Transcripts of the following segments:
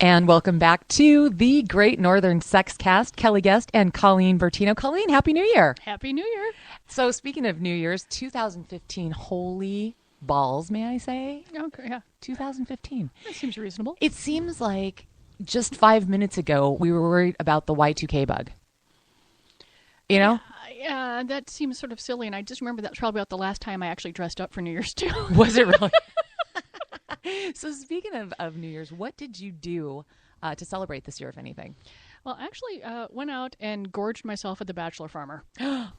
And welcome back to the Great Northern Sex Cast. Kelly Guest and Colleen Bertino. Colleen, Happy New Year. Happy New Year. So speaking of New Year's, 2015, holy balls, may I say? Okay, yeah. 2015. That seems reasonable. It seems like just 5 minutes ago, we were worried about the Y2K bug. You know? Yeah, that seems sort of silly, and I just remember that's probably about the last time I actually dressed up for New Year's, too. Was it really? So speaking of New Year's, what did you do to celebrate this year, if anything? Well, actually, went out and gorged myself at the Bachelor Farmer.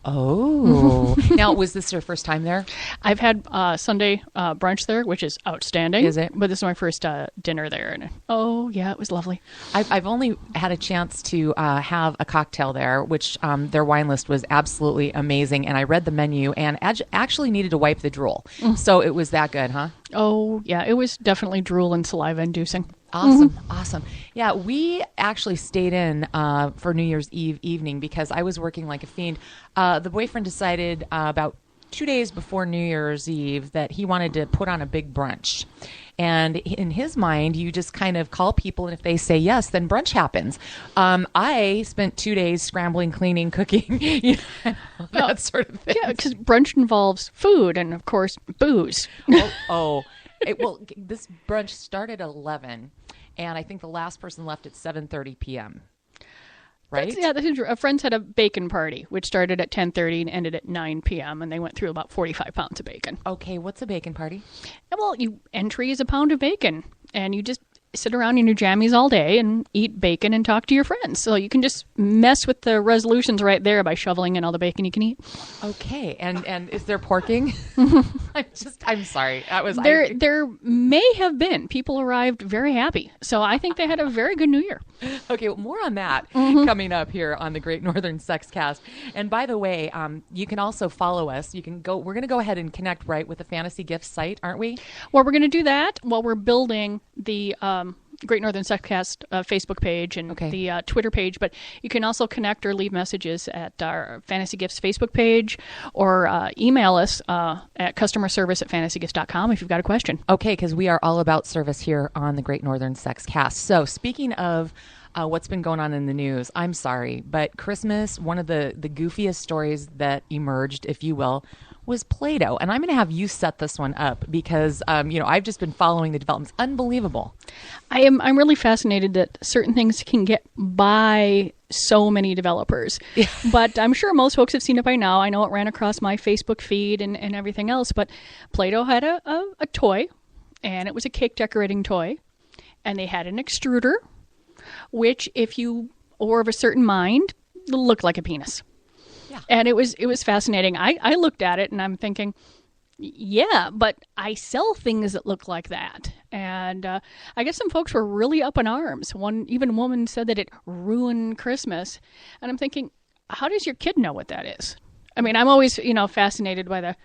Oh. Now, was this your first time there? I've had Sunday brunch there, which is outstanding. Is it? But this is my first dinner there. And oh, yeah, it was lovely. I've only had a chance to have a cocktail there, which their wine list was absolutely amazing. And I read the menu and actually needed to wipe the drool. So it was that good, huh? Oh, yeah, it was definitely drool and saliva inducing. Awesome. Awesome. Yeah, we actually stayed in for New Year's Eve evening because I was working like a fiend. The boyfriend decided about 2 days before New Year's Eve that he wanted to put on a big brunch. And in his mind, you just kind of call people, and if they say yes, then brunch happens. I spent 2 days scrambling, cleaning, cooking, that sort of thing. Yeah, because brunch involves food and, of course, booze. This brunch started at 11, and I think the last person left at 7:30 p.m., right? That's true. Friends had a bacon party, which started at 10:30 and ended at 9 p.m., and they went through about 45 pounds of bacon. Okay, what's a bacon party? Well, entry is a pound of bacon, and you just sit around in your jammies all day and eat bacon and talk to your friends. So you can just mess with the resolutions right there by shoveling in all the bacon you can eat. Okay, and is there porking? I'm sorry. There may have been. People arrived very happy. So I think they had a very good New Year. Okay, well, more on that coming up here on the Great Northern Sex Cast. And by the way, you can also follow us. We're going to go ahead and connect right with the Fantasy Gifts site, aren't we? Well, we're going to do that while we're building the Great Northern Sexcast Facebook page and the Twitter page, but you can also connect or leave messages at our Fantasy Gifts Facebook page or email us at customerservice@fantasygifts.com if you've got a question. Okay, because we are all about service here on the Great Northern Sexcast. So speaking of what's been going on in the news, I'm sorry, but Christmas, one of the goofiest stories that emerged, if you will, was Play-Doh. And I'm going to have you set this one up because, I've just been following the developments. Unbelievable. I'm really fascinated that certain things can get by so many developers. Yeah. But I'm sure most folks have seen it by now. I know it ran across my Facebook feed and everything else. But Play-Doh had a toy, and it was a cake decorating toy. And they had an extruder, which, if you were of a certain mind, looked like a penis. Yeah. And it was fascinating. I looked at it and I'm thinking, yeah, but I sell things that look like that. And I guess some folks were really up in arms. One woman said that it ruined Christmas. And I'm thinking, how does your kid know what that is? I mean, I'm always, fascinated by the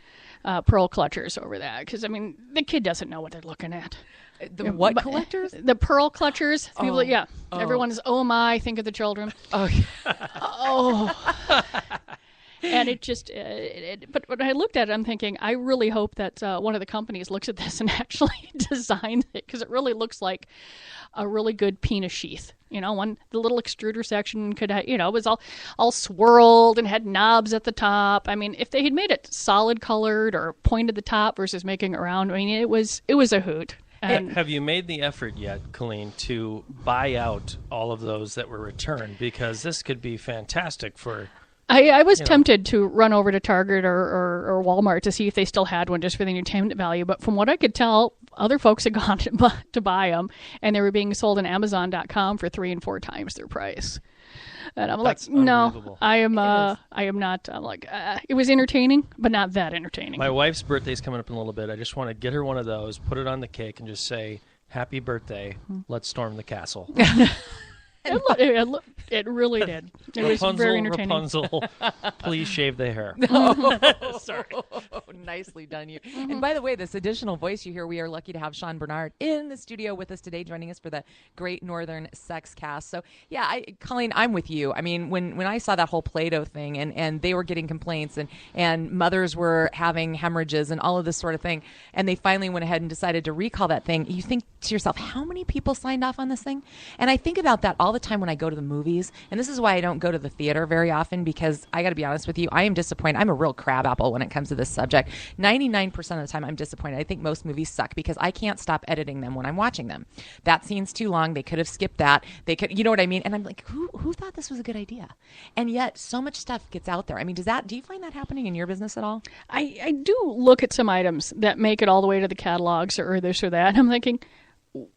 pearl clutchers over that. Because, the kid doesn't know what they're looking at. The what collectors? The pearl clutchers. People, yeah. Oh. Everyone is, oh my, think of the children. Oh. Oh. And it just, but when I looked at it, I'm thinking, I really hope that one of the companies looks at this and actually designs it, because it really looks like a really good penis sheath. The little extruder section could, it was all swirled and had knobs at the top. If they had made it solid colored or pointed the top versus making it round, it was a hoot. And have you made the effort yet, Colleen, to buy out all of those that were returned? Because this could be fantastic for... I was tempted to run over to Target or Walmart to see if they still had one just for the entertainment value. But from what I could tell, other folks had gone to buy them, and they were being sold on Amazon.com for 3 and 4 times their price. And I'm like, no, I am not. I'm like, it was entertaining, but not that entertaining. My wife's birthday's coming up in a little bit. I just want to get her one of those, put it on the cake, and just say, "Happy birthday! Let's storm the castle." It really did. It was very entertaining. Rapunzel, please shave the hair. Sorry. Nicely done, you. And by the way, this additional voice you hear, we are lucky to have Sean Bernard in the studio with us today, joining us for the Great Northern Sex Cast. So, yeah, Colleen, I'm with you. I mean, when I saw that whole Play-Doh thing and they were getting complaints and mothers were having hemorrhages and all of this sort of thing, and they finally went ahead and decided to recall that thing, you think to yourself, how many people signed off on this thing? And I think about that all the time when I go to the movies. And this is why I don't go to the theater very often, because I got to be honest with you, I am disappointed. I'm a real crabapple when it comes to this subject. 99% of the time I'm disappointed. I think most movies suck because I can't stop editing them when I'm watching them. That scene's too long. They could have skipped that. They could, you know what I mean? And I'm like, who thought this was a good idea? And yet so much stuff gets out there. I mean, do you find that happening in your business at all? I do look at some items that make it all the way to the catalogs or this or that. And I'm thinking,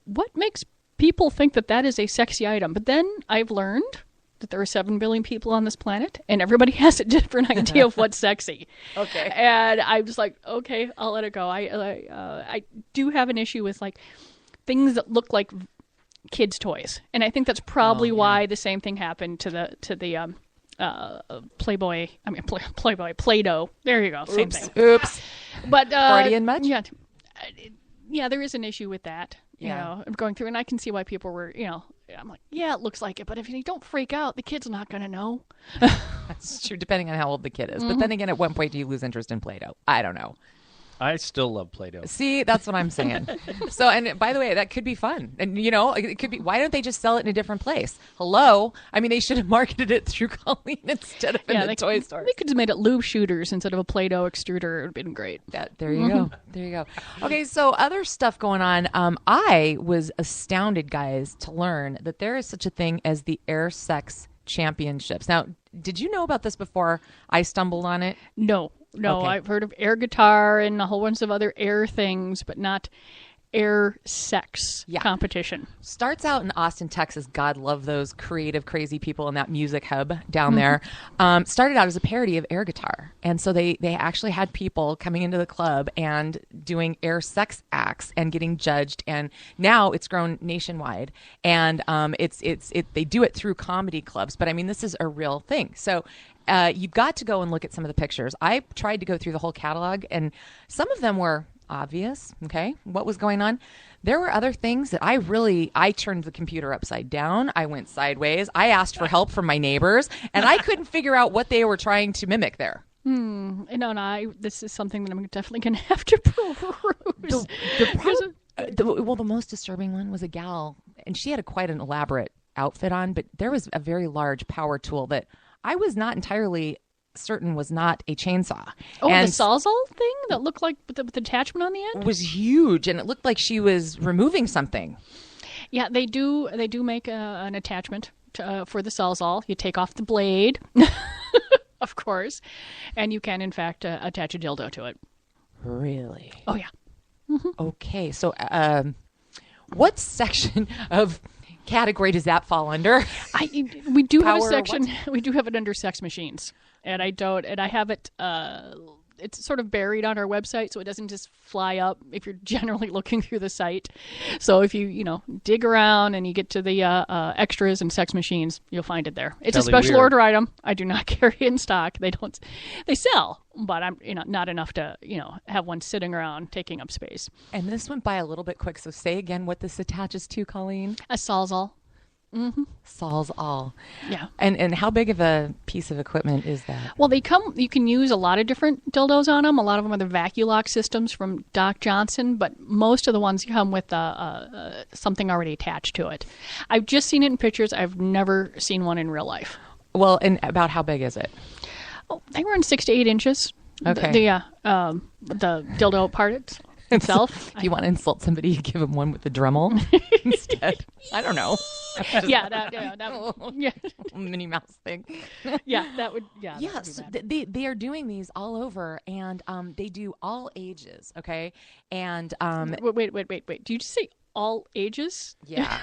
what makes people think that is a sexy item? But then I've learned that there are 7 billion people on this planet, and everybody has a different idea of what's sexy. Okay. And I'm just like, okay, I'll let it go. I do have an issue with like things that look like kids' toys, and I think that's probably why the same thing happened to the Playboy. I mean, Playboy Play-Doh. There you go. Same thing. Oops. But Freudian much? Yeah, there is an issue with that. You know, I'm going through, and I can see why people were, I'm like, yeah, it looks like it, but if you don't freak out, the kid's not going to know. That's true, depending on how old the kid is. But then again, at one point, do you lose interest in Play-Doh? I don't know. I still love Play-Doh. See, that's what I'm saying. So, and by the way, that could be fun. And, it could be, why don't they just sell it in a different place? Hello? I mean, they should have marketed it through Colleen instead of in the toy store. They could have made it lube shooters instead of a Play-Doh extruder. It would have been great. There you go. There you go. Okay, so other stuff going on. I was astounded, guys, to learn that there is such a thing as the Air Sex Championships. Now, did you know about this before I stumbled on it? No, okay. I've heard of air guitar and a whole bunch of other air things, but not air sex competition. Starts out in Austin, Texas. God love those creative, crazy people in that music hub down there. Started out as a parody of air guitar. And so they actually had people coming into the club and doing air sex acts and getting judged. And now it's grown nationwide. And they do it through comedy clubs. But I mean, this is a real thing. So you've got to go and look at some of the pictures. I tried to go through the whole catalog, and some of them were obvious, okay, what was going on. There were other things that I turned the computer upside down. I went sideways. I asked for help from my neighbors, and I couldn't figure out what they were trying to mimic there. No, this is something that I'm definitely going to have to peruse. The most disturbing one was a gal, and she had quite an elaborate outfit on, but there was a very large power tool that I was not entirely certain was not a chainsaw. Oh, and the Sawzall thing that looked like with the attachment on the end? Was huge, and it looked like she was removing something. Yeah, they do make an attachment for the Sawzall. You take off the blade, of course, and you can, in fact, attach a dildo to it. Really? Oh, yeah. Okay, so what section of category does that fall under? We do have a section. We do have it under sex machines. And I have it, it's sort of buried on our website, so it doesn't just fly up if you're generally looking through the site. So if you dig around and you get to the extras and sex machines, you'll find it there. It's a special order item. I do not carry it in stock. They sell, but I'm, not enough to, have one sitting around taking up space. And this went by a little bit quick, so say again what this attaches to, Colleen. A Sawzall. Sawzall. Yeah. And how big of a piece of equipment is that? Well, you can use a lot of different dildos on them. A lot of them are the Vaculock systems from Doc Johnson, but most of the ones come with something already attached to it. I've just seen it in pictures. I've never seen one in real life. Well, and about how big is it? Oh, they were in 6 to 8 inches. Okay. The dildo part itself. If you want to insult somebody, you give them one with the Dremel instead. I don't know. That Minnie Mouse thing. That would. Yes, they are doing these all over, and they do all ages. Okay, and wait. Do you just say all ages? Yeah.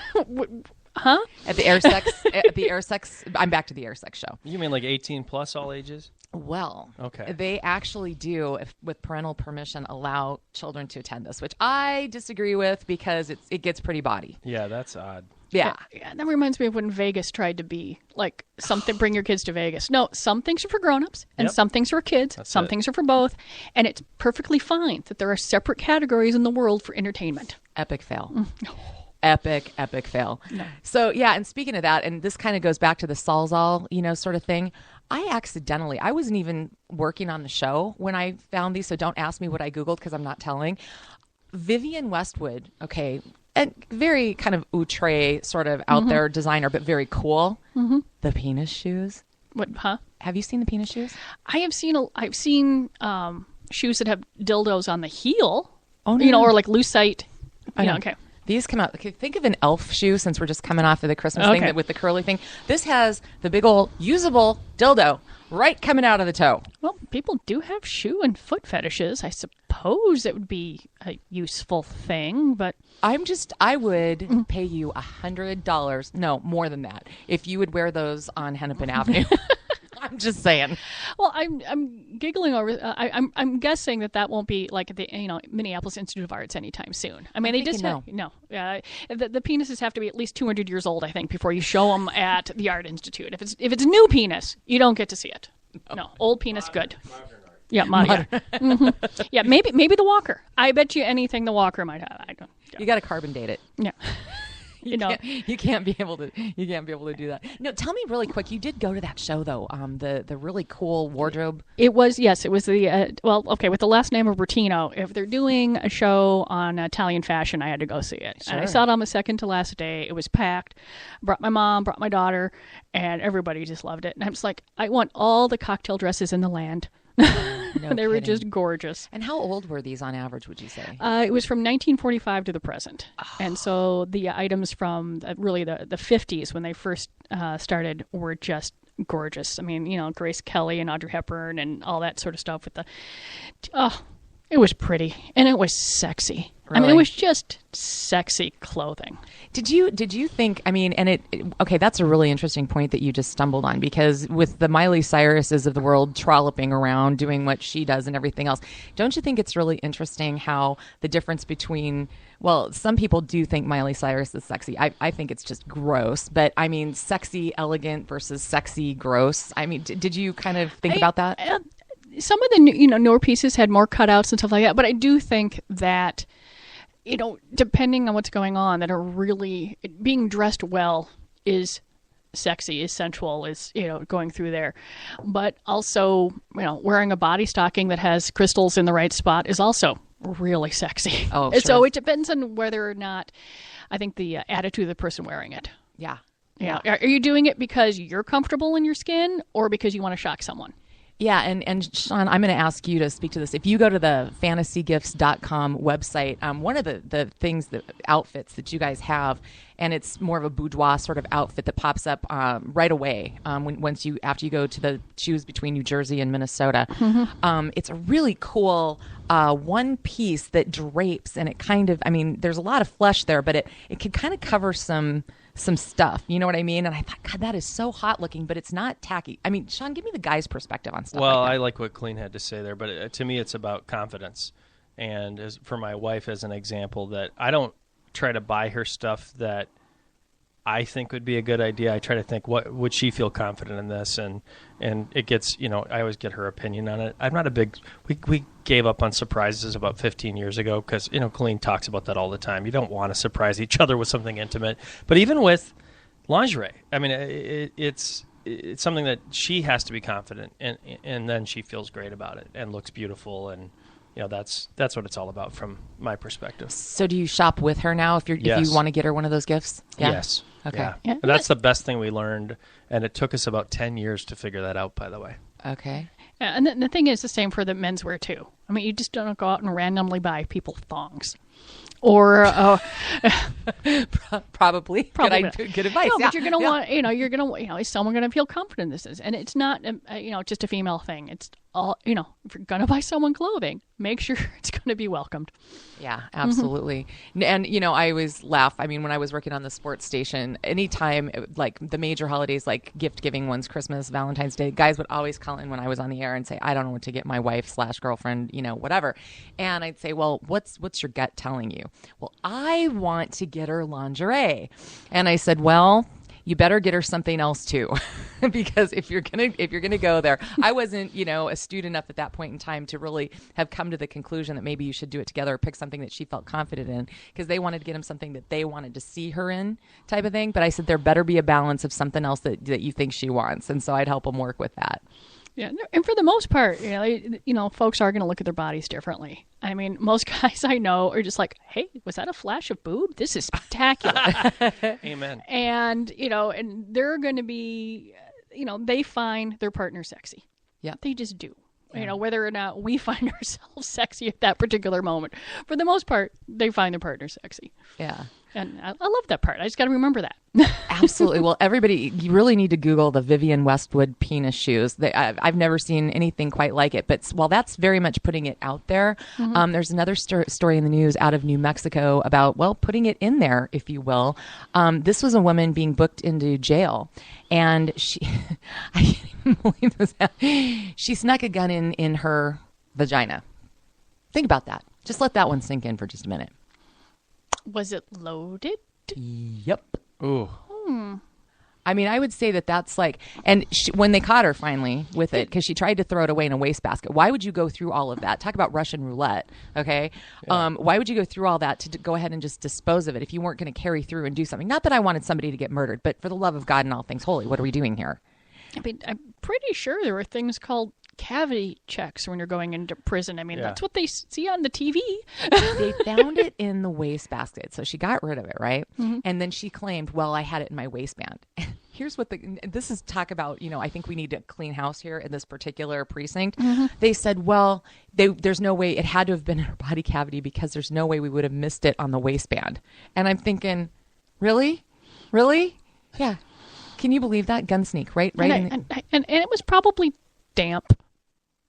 Huh? At the air sex, I'm back to the air sex show. You mean like 18 plus all ages? Well, okay. They actually do, with parental permission, allow children to attend this, which I disagree with because it gets pretty bawdy. Yeah, that's odd. Yeah. That reminds me of when Vegas tried to be like something, bring your kids to Vegas. No, some things are for grown-ups and some things are for kids. Some things are for both. And it's perfectly fine that there are separate categories in the world for entertainment. Epic fail. Epic fail. No. So, yeah, and speaking of that, and this kind of goes back to the Salzal, sort of thing. I wasn't even working on the show when I found these, so don't ask me what I Googled because I'm not telling. Vivienne Westwood, okay, and very kind of outre sort of out there designer, but very cool. The penis shoes. What? Huh? Have you seen the penis shoes? I've seen shoes that have dildos on the heel. Oh, no. Or like lucite. Okay. These come out. Okay, think of an elf shoe since we're just coming off of the Christmas thing with the curly thing. This has the big old usable dildo right coming out of the toe. Well, people do have shoe and foot fetishes. I suppose it would be a useful thing, but I would pay you $100, no, more than that, if you would wear those on Hennepin Avenue. I'm just saying. Well, I'm giggling over. I'm guessing that won't be like at the Minneapolis Institute of Arts anytime soon. I mean, they just no. The penises have to be at least 200 years old, I think, before you show them at the Art Institute. If it's new penis, you don't get to see it. No, old penis, good. Yeah, modern. Yeah, maybe the Walker. I bet you anything the Walker might have. I don't. Yeah. You got to carbon date it. Yeah. You can't be able to do that. No, tell me really quick. You did go to that show though. The really cool wardrobe. It was the with the last name of Bertino. If they're doing a show on Italian fashion, I had to go see it. Sure. And I saw it on the second to last day. It was packed. Brought my mom, brought my daughter, and everybody just loved it. And I'm just like, I want all the cocktail dresses in the land. No they were just gorgeous. And how old were these on average, would you say? It was from 1945 to the present. Oh. And so the items from the 50s when they first started were just gorgeous. I mean, Grace Kelly and Audrey Hepburn and all that sort of stuff with it was pretty and it was sexy. Really? I mean, it was just sexy clothing. Did you think, I mean, and okay, that's a really interesting point that you just stumbled on, because with the Miley Cyruses of the world trolloping around doing what she does and everything else, don't you think it's really interesting how the difference between, well, some people do think Miley Cyrus is sexy. I think it's just gross, but I mean, sexy, elegant versus sexy, gross. I mean, did you kind of think about that? Some of the newer pieces had more cutouts and stuff like that, but I do think that, depending on what's going on, that are really being dressed well is sexy, is sensual, is going through there. But also, wearing a body stocking that has crystals in the right spot is also really sexy. Oh, sure. So it depends on whether or not, I think, the attitude of the person wearing it. Yeah. Are you doing it because you're comfortable in your skin or because you want to shock someone? Yeah, and Sean, I'm going to ask you to speak to this. If you go to the fantasygifts.com website, one of the things, the outfits that you guys have, and it's more of a boudoir sort of outfit that pops up right away after you go to the choose between New Jersey and Minnesota. Mm-hmm. It's a really cool one piece that drapes, and it kind of, I mean, there's a lot of flesh there, but it can kind of cover some stuff, you know what I mean? And I thought, God, that is so hot looking, but it's not tacky. I mean, Sean, give me the guy's perspective on stuff. Well, like that. I like what Colleen had to say there, but to me, it's about confidence. And for my wife, as an example, that I don't try to buy her stuff that I think would be a good idea. I try to think, what would she feel confident in this? And it gets, I always get her opinion on it. I'm not a big, we gave up on surprises about 15 years ago because, Colleen talks about that all the time. You don't want to surprise each other with something intimate. But even with lingerie, I mean, it's something that she has to be confident in, and then she feels great about it and looks beautiful, and that's what it's all about from my perspective. So do you shop with her now if you want to get her one of those gifts? Yeah? Yes. Okay. Yeah. And that's the best thing we learned, and it took us about 10 years to figure that out, by the way. Okay. Yeah, and the thing is the same for the menswear too. I mean, you just don't go out and randomly buy people thongs. Or probably good advice. No, but you're going to want, is someone going to feel confident in this? And it's not, just a female thing. It's all, if you're going to buy someone clothing, make sure it's going to be welcomed. Yeah, absolutely. And, I always laugh. I mean, when I was working on the sports station, anytime like the major holidays, like gift giving ones, Christmas, Valentine's Day, guys would always call in when I was on the air and say, I don't know what to get my wife/girlfriend, whatever. And I'd say, well, what's your gut telling you? Well, I want to get her lingerie. And I said, well, you better get her something else too, because if you're gonna go there, I wasn't astute enough at that point in time to really have come to the conclusion that maybe you should do it together or pick something that she felt confident in, because they wanted to get him something that they wanted to see her in, type of thing. But I said there better be a balance of something else that you think she wants, and so I'd help them work with that. Yeah, and for the most part, folks are going to look at their bodies differently. I mean, most guys I know are just like, "Hey, was that a flash of boob? This is spectacular." Amen. And and they're going to be, they find their partner sexy. Yeah, they just do. Yeah. Whether or not we find ourselves sexy at that particular moment, for the most part, they find their partner sexy. Yeah. And I love that part. I just got to remember that. Absolutely. Well, everybody, you really need to Google the Vivienne Westwood penis shoes. I've never seen anything quite like it. But while that's very much putting it out there, there's another story in the news out of New Mexico about, putting it in there, if you will. This was a woman being booked into jail. And she, I can't even believe this. She snuck a gun in her vagina. Think about that. Just let that one sink in for just a minute. Was it loaded? Yep. Ooh. I mean, I would say that's like, and when they caught her finally with it, because she tried to throw it away in a wastebasket. Why would you go through all of that? Talk about Russian roulette, okay? Yeah. Why would you go through all that to go ahead and just dispose of it if you weren't going to carry through and do something? Not that I wanted somebody to get murdered, but for the love of God and all things holy, what are we doing here? I mean, I'm pretty sure there were things called cavity checks when you're going into prison. I mean, that's what they see on the TV. They found it in the wastebasket, so she got rid of it, right? And then she claimed, well, I had it in my waistband. Here's what this is talk about, I think we need to clean house here in this particular precinct. They said, well, there's no way, it had to have been in her body cavity because there's no way we would have missed it on the waistband. And I'm thinking, really? Yeah. Can you believe that? Gun sneak, right? And it was probably damp.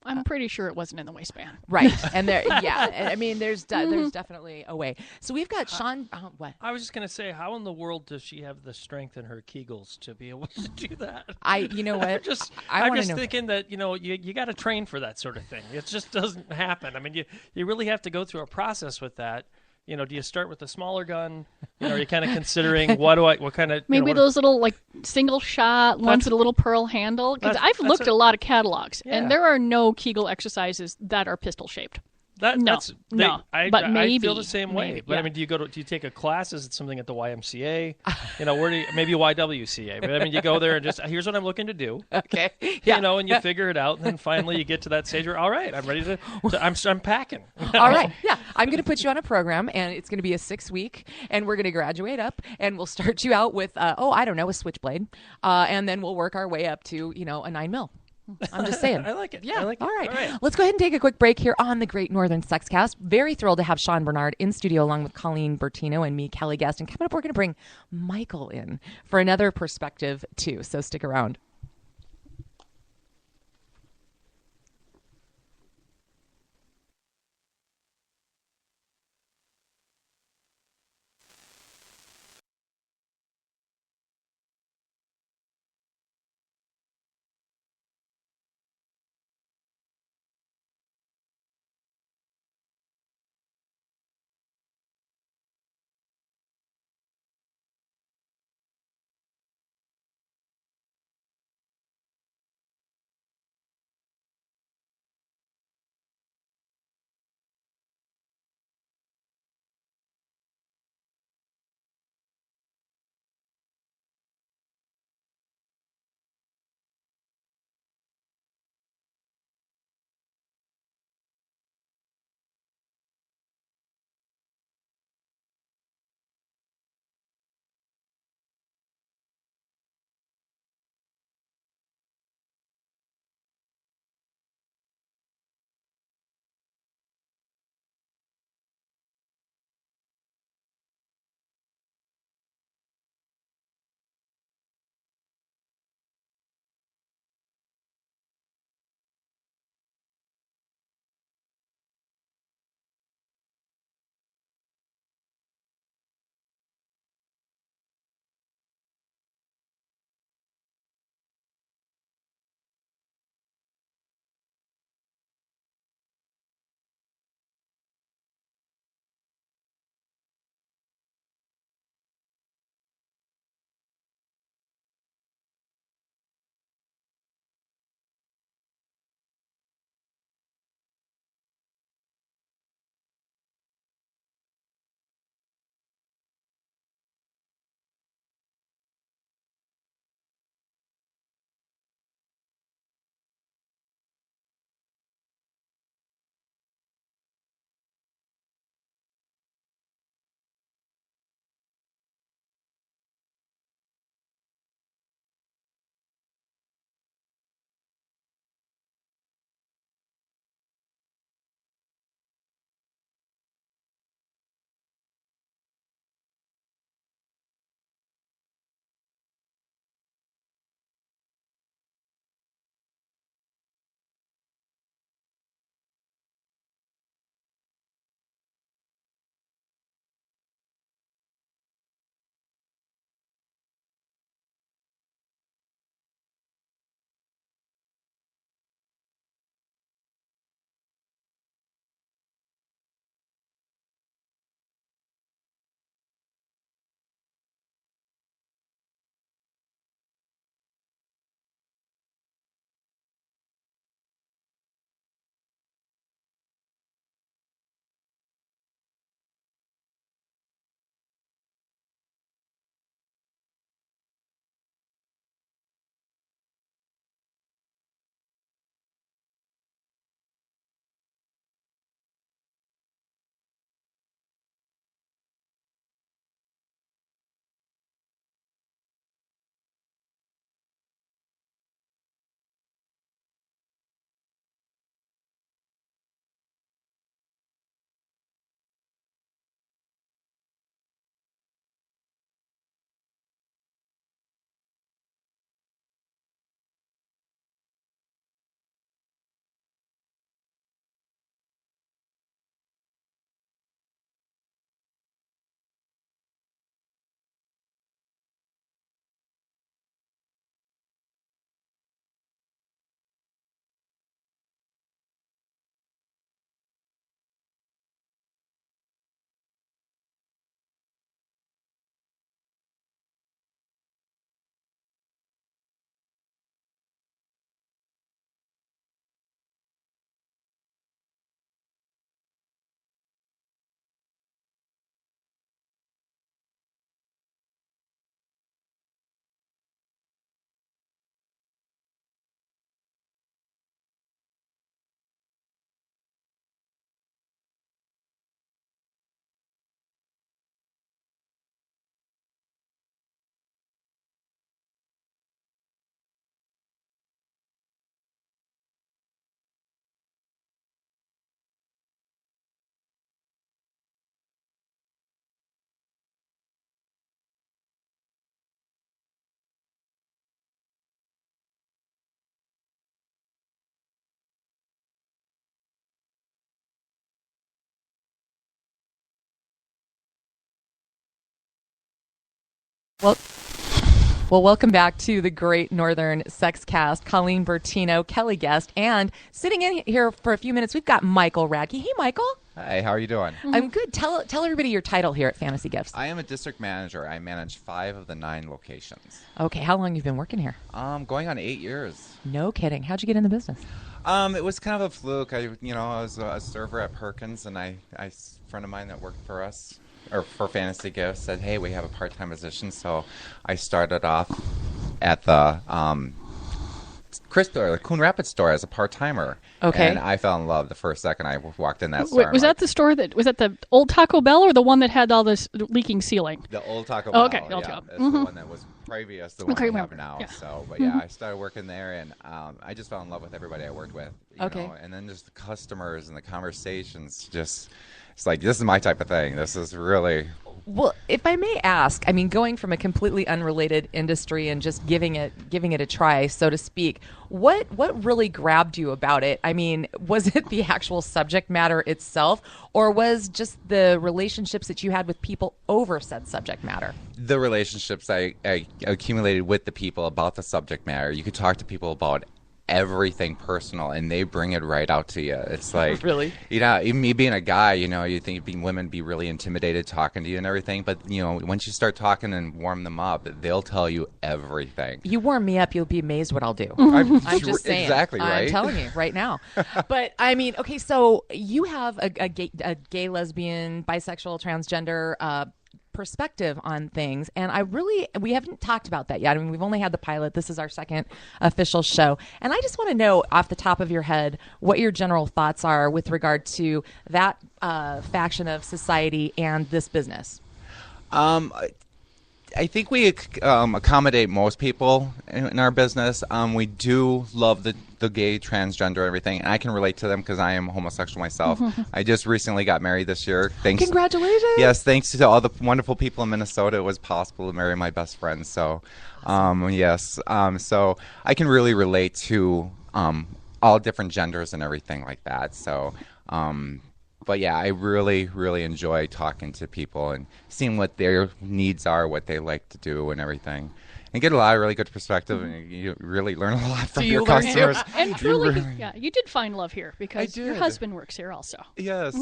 I'm pretty sure it wasn't in the waistband. Right. And I mean, there's definitely a way. So we've got Sean. What? I was just going to say, how in the world does she have the strength in her Kegels to be able to do that? You know what? I'm just thinking that, you got to train for that sort of thing. It just doesn't happen. I mean, you really have to go through a process with that. Do you start with a smaller gun? Are you kind of considering what kind of... Maybe those little, like, single shot ones with a little pearl handle? Because I've looked at a lot of catalogs, and there are no Kegel exercises that are pistol-shaped. But maybe, I feel the same way. Maybe, but I mean, do you take a class? Is it something at the YMCA? Where do you, maybe YWCA? But I mean, you go there and just, here's what I'm looking to do. Okay. Yeah. And you figure it out, and then finally you get to that stage where, all right, I'm ready to I'm packing. All right. Yeah. I'm going to put you on a program, and it's going to be a 6-week, and we're going to graduate up, and we'll start you out with, a switchblade, and then we'll work our way up to, a 9mm. I'm just saying. I like it. Yeah. I like it. All right. Let's go ahead and take a quick break here on the Great Northern Sexcast. Very thrilled to have Sean Bernard in studio along with Colleen Bertino and me, Kelly Guest. And coming up, we're going to bring Michael in for another perspective, too. So stick around. Well, welcome back to the Great Northern Sex Cast. Colleen Bertino, Kelly Guest, and sitting in here for a few minutes, we've got Michael Radke. Hey, Michael. Hi, how are you doing? I'm good. Tell everybody your title here at Fantasy Gifts. I am a district manager. I manage 5 of the 9 locations. Okay, how long have you been working here? Going on 8 years. No kidding. How'd you get in the business? It was kind of a fluke. I was a server at Perkins, and a friend of mine that worked for us, or for Fantasy Gifts, said, hey, we have a part-time position. So I started off at the Chris store, the Coon Rapids store, as a part-timer. Okay. And I fell in love the first second I walked in that store. Wait, was that the store was that the old Taco Bell or the one that had all this leaking ceiling? The old Taco Bell. Okay, old yeah. Taco. That's the one that was previous, the one Okay, we have remember. now. Yeah. So, but yeah, I started working there, and I just fell in love with everybody I worked with. You know, and then just the customers and the conversations, it's like, this is my type of thing. This is really... Well, if I may ask, I mean, going from a completely unrelated industry and just giving it a try, so to speak, what really grabbed you about it? I mean, was it the actual subject matter itself, or was just the relationships that you had with people over said subject matter? The relationships I accumulated with the people about the subject matter. You could talk to people about everything personal, and they bring it right out to you. It's like, really, even me being a guy, you think women be really intimidated talking to you and everything, but once you start talking and warm them up, they'll tell you everything. You warm me up, you'll be amazed what I'll do. I'm just saying. Exactly right. I'm telling you right now. But I mean, okay, so you have a gay, lesbian, bisexual, transgender perspective on things, and we haven't talked about that yet. I mean, we've only had the pilot. This is our second official show, and I just want to know off the top of your head what your general thoughts are with regard to that faction of society and this business. I think we accommodate most people in our business. We do love the gay, transgender, everything, and I can relate to them because I am homosexual myself. I just recently got married this year. Congratulations! Yes, thanks to all the wonderful people in Minnesota, it was possible to marry my best friend. So, yes, so I can really relate to all different genders and everything like that. So. But yeah, I really, really enjoy talking to people and seeing what their needs are, what they like to do, and everything, and get a lot of really good perspective. And you really learn a lot from your customers. And truly, you did find love here because your husband works here also. Yes,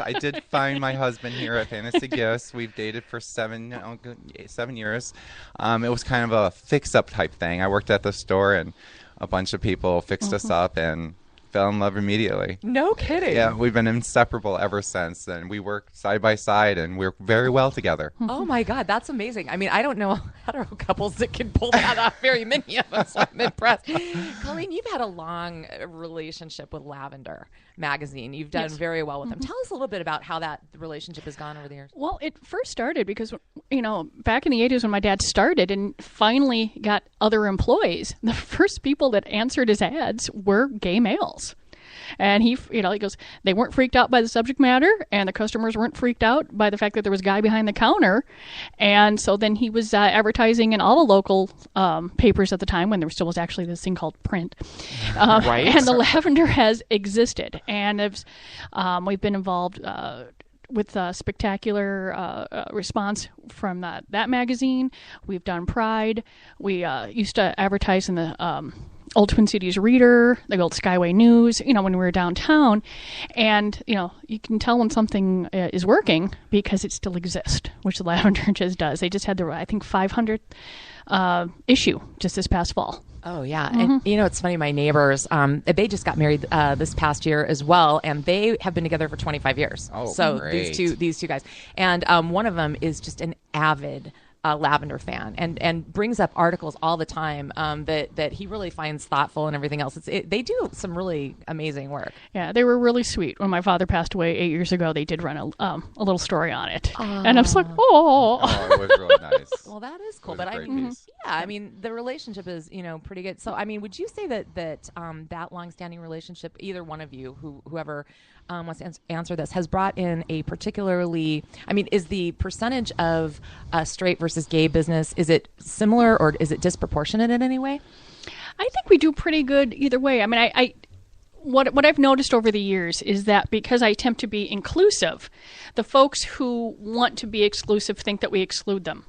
I did find my husband here at Fantasy Gifts. We've dated for 7 years. It was kind of a fix-up type thing. I worked at the store, and a bunch of people fixed us up and fell in love immediately. No kidding. Yeah, we've been inseparable ever since, and we work side by side, and we're very well together. Oh my God, that's amazing. I mean, I don't know hetero couples that can pull that off. Very many of us. So I'm impressed. Colleen, you've had a long relationship with Lavender magazine. You've done very well with them. Tell us a little bit about how that relationship has gone over the years. Well, it first started because, back in the 80s when my dad started and finally got other employees, the first people that answered his ads were gay males. And he goes, they weren't freaked out by the subject matter, and the customers weren't freaked out by the fact that there was a guy behind the counter. And so then he was advertising in all the local papers at the time when there still was actually this thing called print. Right. And the Lavender has existed. And we've been involved with spectacular response from that magazine. We've done Pride. We used to advertise in the Old Twin Cities Reader, the old Skyway News, when we were downtown. And, you can tell when something is working because it still exists, which the Lavender just does. They just had their, I think, 500th issue just this past fall. Oh, yeah. And, it's funny, my neighbors, they just got married this past year as well, and they have been together for 25 years. Oh, so great. these two guys. And one of them is just an avid Lavender fan and brings up articles all the time that he really finds thoughtful and everything else. They do some really amazing work. Yeah, they were really sweet. When my father passed away 8 years ago, they did run a little story on it. And I was like, Oh, it was really nice. Well, that is cool. But I mean, the relationship is, pretty good. So, I mean, would you say that that longstanding relationship, either one of you, whoever wants to answer this, has brought in a particularly, is the percentage of straight versus gay business, is it similar or is it disproportionate in any way? I think we do pretty good either way. I mean, what I've noticed over the years is that because I attempt to be inclusive, the folks who want to be exclusive think that we exclude them.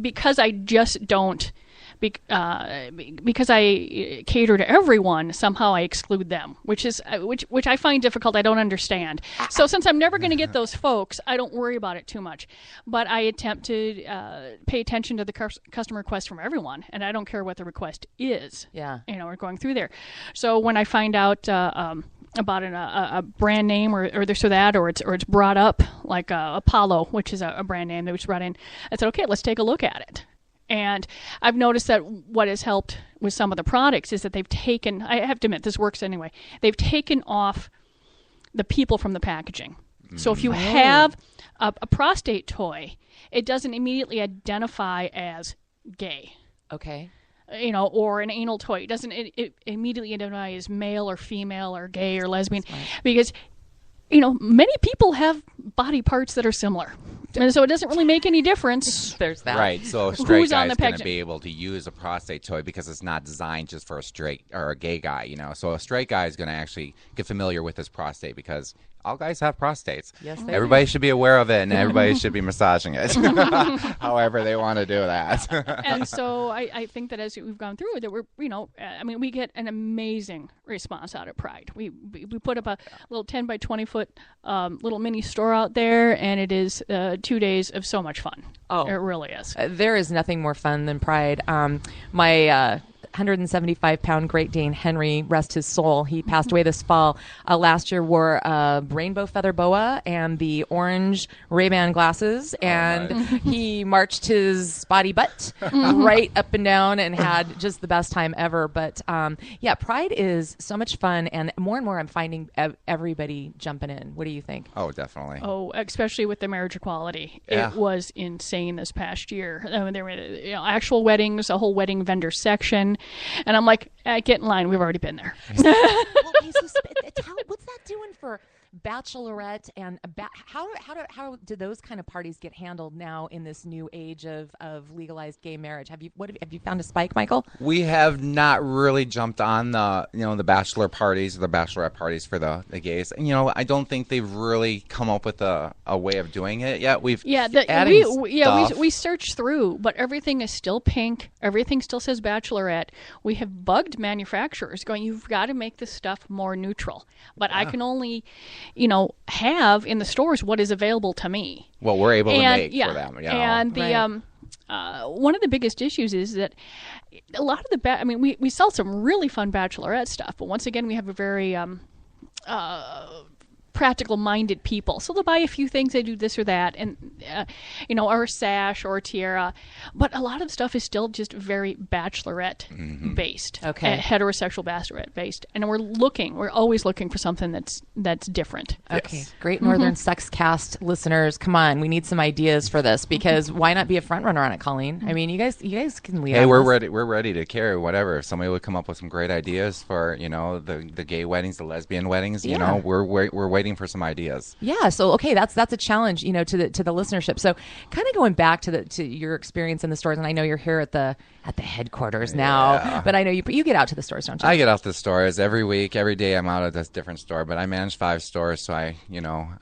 because I just don't. Because I cater to everyone, somehow I exclude them, which I find difficult. I don't understand. So since I'm never going to get those folks, I don't worry about it too much. But I attempt to pay attention to the customer request from everyone, and I don't care what the request is. Yeah. We're going through there. So when I find out about a brand name or this or that, or it's brought up, like Apollo, which is a brand name that was brought in, I said, okay, let's take a look at it. And I've noticed that what has helped with some of the products is that they've taken, I have to admit, this works anyway, they've taken off the people from the packaging. So if you have a prostate toy, it doesn't immediately identify as gay. Okay. Or an anal toy. It immediately identify as male or female or gay or lesbian. Because, many people have body parts that are similar. And so it doesn't really make any difference. There's that. Right. So a straight guy is going to be able to use a prostate toy because it's not designed just for a straight or a gay guy, So a straight guy is going to actually get familiar with his prostate because all guys have prostates. Yes, everybody should be aware of it, and everybody should be massaging it, however they want to do that. And so I think that as we've gone through it, that we get an amazing response out of Pride. We put up a little 10 by 20 foot little mini store out there, and it is 2 days of so much fun. Oh, it really is. There is nothing more fun than Pride. My 175-pound Great Dane Henry, rest his soul, he passed away this fall. Last year wore a rainbow feather boa and the orange Ray-Ban glasses, and he marched his spotty butt right up and down and had just the best time ever. But Pride is so much fun, and more I'm finding everybody jumping in. What do you think? Oh, definitely. Oh, especially with the marriage equality. Yeah. It was insane this past year. There were actual weddings, a whole wedding vendor section. And I'm like, get in line. We've already been there. What's that doing for bachelorette and how do those kind of parties get handled now in this new age of legalized gay marriage? Have you found a spike, Michael? We have not really jumped on the bachelor parties or the bachelorette parties for the gays. And, I don't think they've really come up with a way of doing it yet. We searched through, but everything is still pink. Everything still says bachelorette. We have bugged manufacturers going, you've got to make this stuff more neutral. But I can only have in the stores what is available to me. Well, we're able to make for them. And the one of the biggest issues is that a lot of the we sell some really fun bachelorette stuff, but once again we have a very practical-minded people. So they'll buy a few things, they do this or that, and or a sash or a tiara. But a lot of stuff is still just very bachelorette-based, heterosexual bachelorette-based. And we're always looking for something that's different. Okay, yes. Great Northern Sex Cast listeners, come on, we need some ideas for this because why not be a front runner on it, Colleen? I mean, you guys can lead. Hey, we're ready to carry whatever. If somebody would come up with some great ideas for the gay weddings, the lesbian weddings, we're waiting for some ideas. Yeah, so that's a challenge, to the listenership. So kind of going back to your experience in the stores, and I know you're here at the headquarters now, but I know you get out to the stores, don't you? I get out to the stores every week, every day. I'm out at a different store, but I manage 5 stores, so I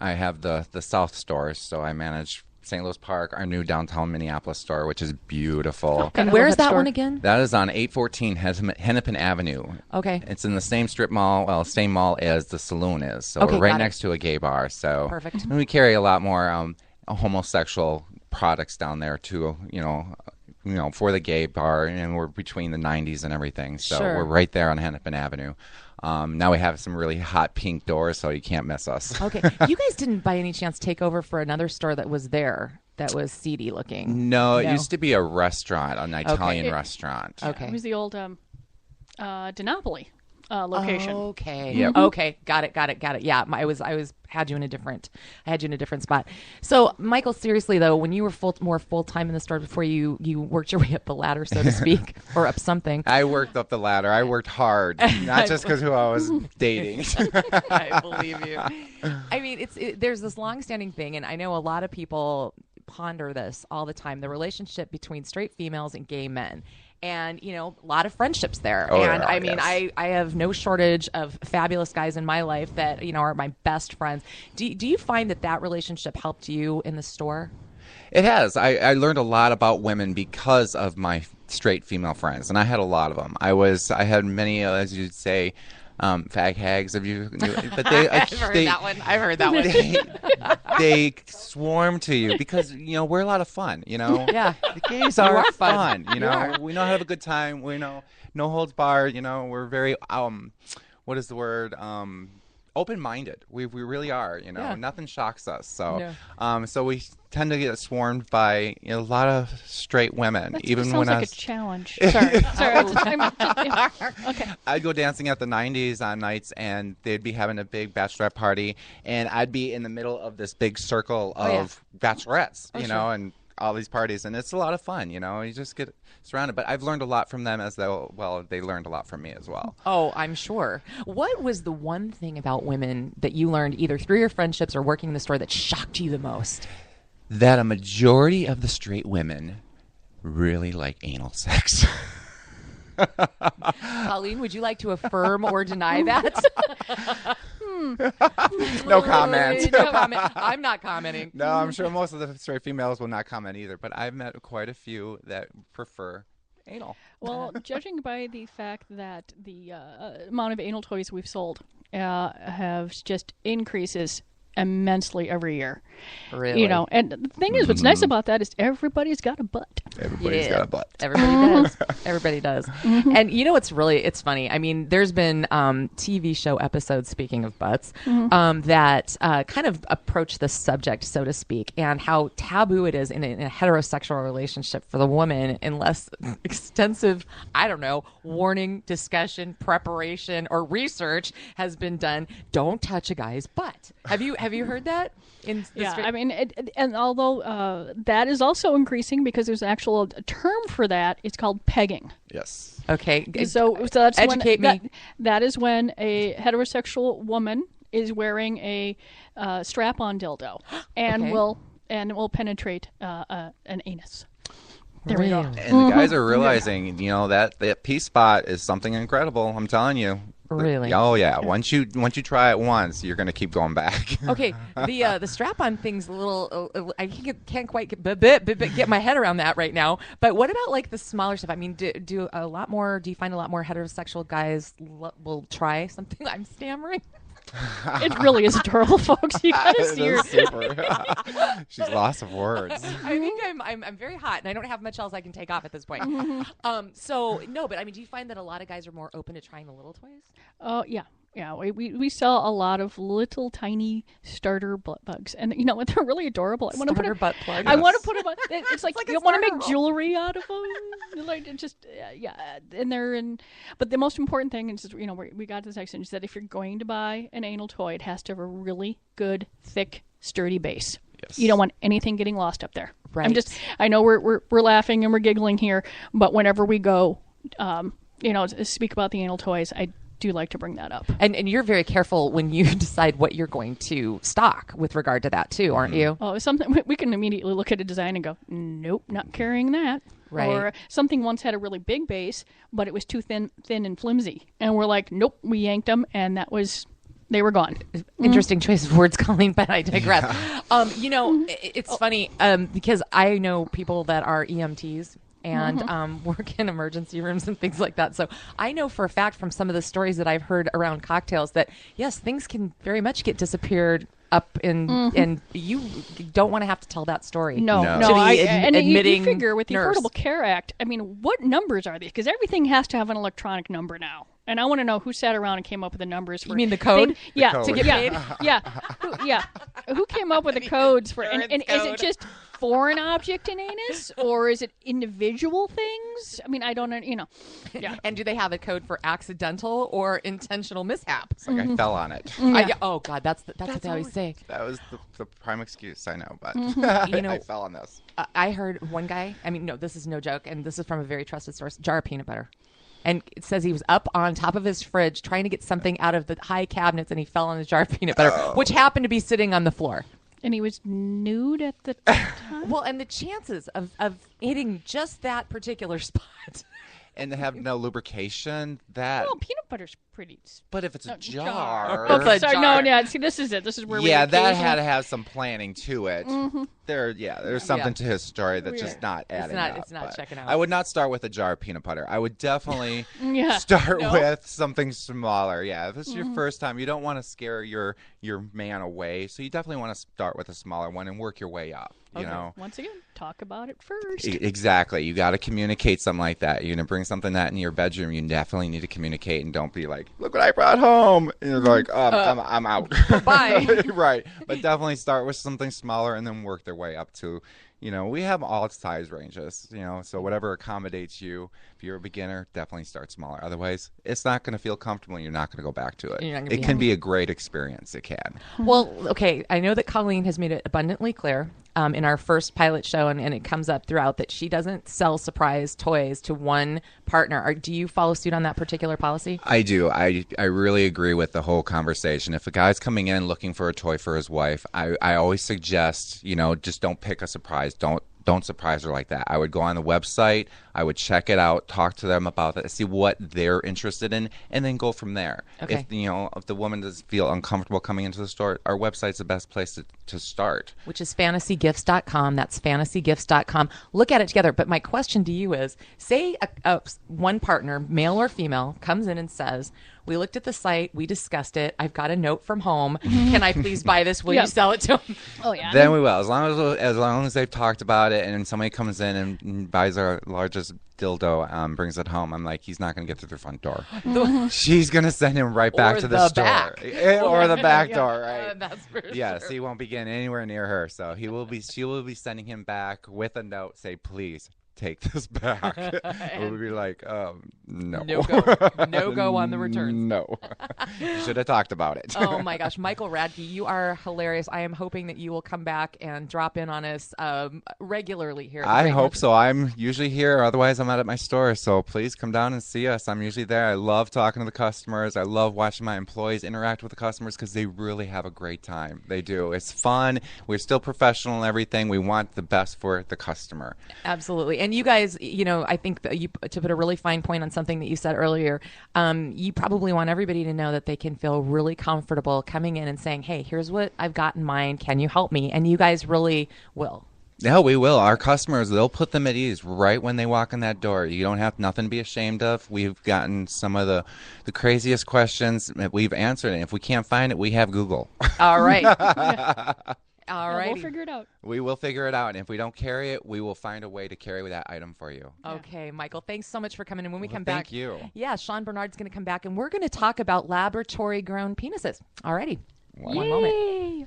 have the South stores, so I manage St. Louis Park, our new downtown Minneapolis store, which is beautiful. And where's that one again? That is on 814 Hennepin Avenue. Okay. It's in the same strip mall, same mall as the saloon is. So we're right next to a gay bar. So perfect. And we carry a lot more homosexual products down there too, for the gay bar, and we're between the 90s and everything. So we're right there on Hennepin Avenue. Now we have some really hot pink doors, so you can't miss us. Okay. You guys didn't by any chance take over for another store that was there that was seedy looking? No, it used to be a restaurant, an Italian restaurant. Okay. It was the old Denopoli location. Okay. Yep. Okay. Got it. Yeah, I had you in a different spot. So, Michael, seriously though, when you were more full time in the store before you worked your way up the ladder, so to speak, or up something. I worked up the ladder. I worked hard, not just because who I was dating. I believe you. I mean, there's this long-standing thing, and I know a lot of people ponder this all the time: the relationship between straight females and gay men. And, a lot of friendships there. I mean, I have no shortage of fabulous guys in my life that, are my best friends. Do you find that relationship helped you in the store? It has. I learned a lot about women because of my straight female friends, and I had a lot of them. I had many, as you'd say, fag hags. But they, I've heard that one. I've heard that one. They swarm to you because we're a lot of fun. Yeah. The gays are fun. fun. We know how to have a good time. We know no holds barred. We're very what is the word? Open-minded. We really are. Nothing shocks us. So so we tend to get swarmed by a lot of straight women. That even sounds when like a challenge. Sorry. Okay. I'd go dancing at the 90s on nights, and they'd be having a big bachelorette party, and I'd be in the middle of this big circle of bachelorettes, sure. and all these parties, and it's a lot of fun. You just get surrounded. But I've learned a lot from them they learned a lot from me as well. Oh, I'm sure. What was the one thing about women that you learned either through your friendships or working in the store that shocked you the most? That a majority of the straight women really like anal sex. Colleen, would you like to affirm or deny that? No comment. No comment. I'm not commenting. No, I'm sure most of the straight females will not comment either, but I've met quite a few that prefer anal. Well, judging by the fact that the amount of anal toys we've sold have just increases immensely every year. Really? And the thing is, what's nice about that is everybody's got a butt. Everybody's got a butt. Everybody does. Everybody does. And it's funny. I mean, there's been TV show episodes, speaking of butts, that kind of approach the subject, so to speak, and how taboo it is in a heterosexual relationship for the woman unless extensive, warning, discussion, preparation, or research has been done. Don't touch a guy's butt. Have you heard that? And although that is also increasing because there's an actual term for that, it's called pegging. Yes. Okay. So that's educate me. That is when a heterosexual woman is wearing a strap-on dildo and will penetrate an anus. There we go. And the guys are realizing, that P spot is something incredible. I'm telling you. Really? Oh yeah. Once you try it once, you're gonna keep going back. Okay. The strap-on thing's a little. I can't quite get my head around that right now. But what about like the smaller stuff? I mean, do you find a lot more heterosexual guys will try something? I'm stammering. It really is adorable, folks. You gotta see her. She's lost of words. I think I'm very hot, and I don't have much else I can take off at this point. So no, but I mean, do you find that a lot of guys are more open to trying the little toys? Oh yeah. Yeah, we sell a lot of little tiny starter butt plugs, and they're really adorable. I want to put butt plug. I want to put them. It's like like you want to make jewelry out of them, like But the most important thing is, we got this section is that if you're going to buy an anal toy, it has to have a really good, thick, sturdy base. Yes. You don't want anything getting lost up there. Right. I know we're laughing and we're giggling here, but whenever we go, to speak about the anal toys, I do like to bring that up. And you're very careful when you decide what you're going to stock with regard to that too, aren't you? Oh, something we can immediately look at a design and go, nope, not carrying that. Right. Or something once had a really big base, but it was too thin and flimsy, and we're like, nope, we yanked them, and they were gone. Interesting choice of words, Colleen, but I digress. It's funny because I know people that are EMTs and work in emergency rooms and things like that. So I know for a fact from some of the stories that I've heard around cocktails that, yes, things can very much get disappeared up and you don't want to have to tell that story. No. Admitting you figure with the nurse. Affordable Care Act, I mean, what numbers are these? Because everything has to have an electronic number now. And I want to know who sat around and came up with the numbers for. You mean the code? Yeah, code. To get paid? Yeah. Who came up with the codes for? And is code. it just foreign object in anus, or is it individual things? I mean, I don't know. Yeah. And do they have a code for accidental or intentional mishap? It's like I fell on it. Oh God, that's what they always say. That was the prime excuse, I know, but I fell on this. I heard one guy. I mean, no, this is no joke, and this is from a very trusted source. Jar of peanut butter. And it says he was up on top of his fridge trying to get something out of the high cabinets, and he fell on a jar of peanut butter, which happened to be sitting on the floor. And he was nude at the time? Well, and the chances of hitting just that particular spot. And to have no lubrication, that... Well, peanut butter's pretty. But if it's a No, jar, It's a Sorry, jar. no, yeah. See, this is it. This is where we yeah, that occasionally- had to have some planning to it. There's something to his story that's just not adding up. It's not but checking out. I would not start with a jar of peanut butter. I would definitely Yeah. start No? with something smaller. Yeah, if it's your first time, you don't want to scare your man away, so you definitely want to start with a smaller one and work your way up. You know. Once again, talk about it first. Exactly. You got to communicate something like that. You're going to bring something that in your bedroom. You definitely need to communicate and don't be like, look what I brought home. And you're like, I'm out. Bye. Right. But definitely start with something smaller and then work their way up to, we have all size ranges, so whatever accommodates you. If you're a beginner, definitely start smaller. Otherwise, it's not going to feel comfortable and you're not going to go back to it. You're not gonna It be can happy. be a great experience. It can. Well, okay, I know that Colleen has made it abundantly clear in our first pilot show, and it comes up throughout, that she doesn't sell surprise toys to one partner. Do you follow suit on that particular policy? I do. I really agree with the whole conversation. If a guy's coming in looking for a toy for his wife, I always suggest, just don't pick a surprise. Don't surprise her like that. I would go on the website, I would check it out, talk to them about it, see what they're interested in, and then go from there. Okay. If the woman does feel uncomfortable coming into the store, our website's the best place to start. Which is fantasygifts.com. That's fantasygifts.com. Look at it together. But my question to you is, say one partner, male or female, comes in and says, we looked at the site, we discussed it, I've got a note from home. Can I please buy this? Will Yeah. you sell it to him? Oh yeah. Then we will, as long as they've talked about it, and somebody comes in and buys our largest dildo, brings it home. I'm like, he's not going to get through the front door. She's going to send him right back Or to the the store, back. or the back door, right? That's for Yes, sure. he won't be getting anywhere near her. So she will be sending him back with a note, say, please take this back. We'll be like, no. No go. No go on the returns. No. You should have talked about it. Oh my gosh, Michael Radke, you are hilarious. I am hoping that you will come back and drop in on us regularly here. At the I Great hope North- so. I'm usually here. Otherwise, I'm out at my store. So please come down and see us. I'm usually there. I love talking to the customers. I love watching my employees interact with the customers because they really have a great time. They do. It's fun. We're still professional and everything. We want the best for the customer. Absolutely. And you guys, I think that to put a really fine point on something that you said earlier, you probably want everybody to know that they can feel really comfortable coming in and saying, hey, here's what I've got in mind. Can you help me? And you guys really will. Yeah, we will. Our customers, they'll put them at ease right when they walk in that door. You don't have nothing to be ashamed of. We've gotten some of the craziest questions that we've answered. And if we can't find it, we have Google. All right. All Yeah, right. we'll figure it out. We will figure it out. And if we don't carry it, we will find a way to carry that item for you. Okay, Michael, thanks so much for coming in. When we Well, come back, thank you. Yeah, Sean Bernard's going to come back, and we're going to talk about laboratory-grown penises. All righty. One moment. Yay.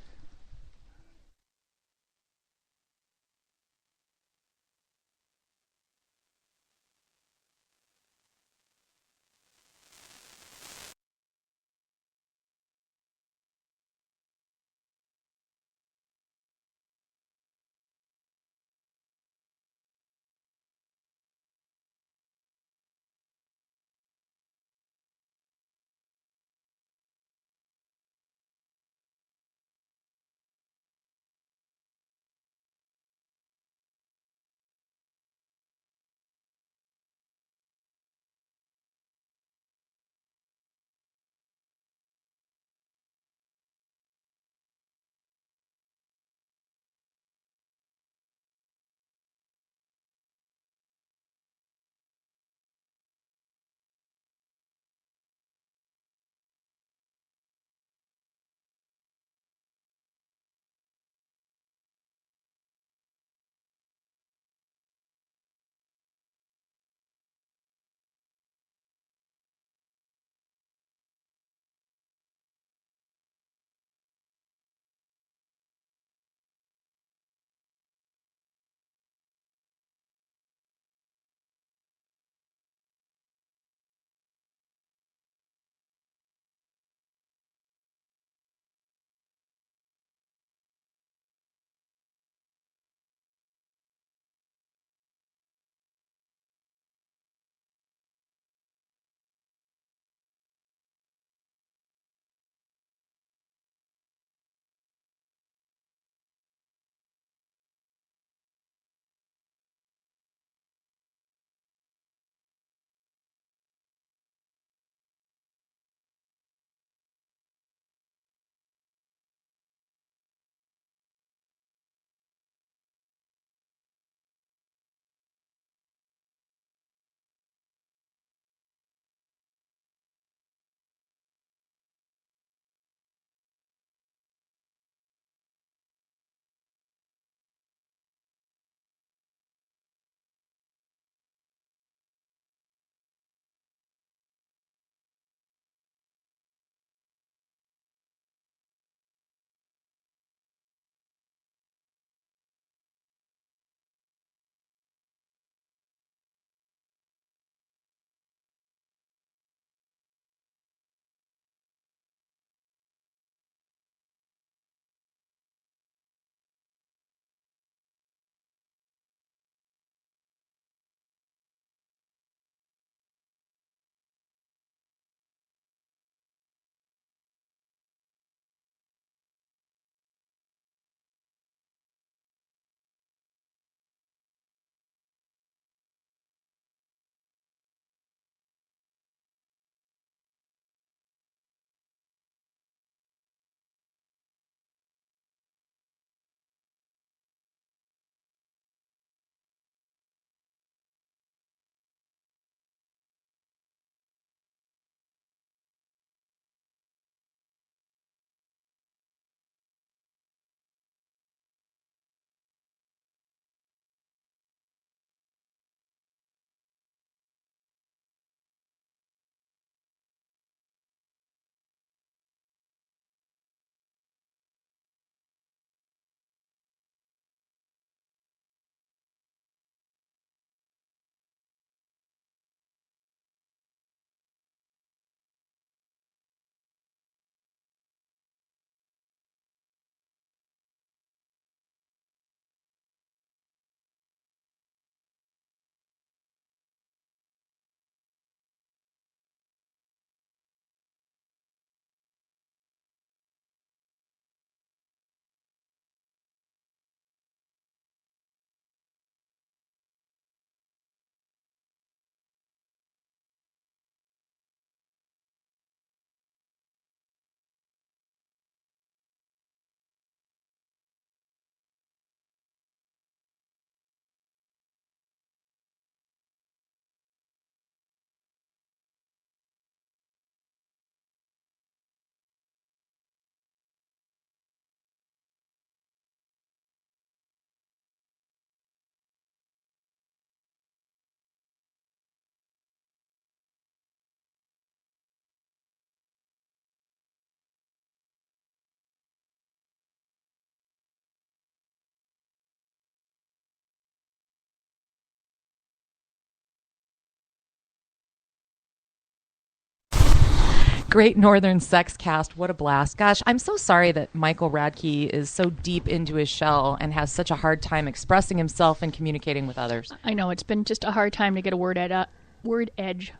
Great Northern Sex Cast. What a blast. Gosh, I'm so sorry that Michael Radke is so deep into his shell and has such a hard time expressing himself and communicating with others. I know it's been just a hard time to get a word edge.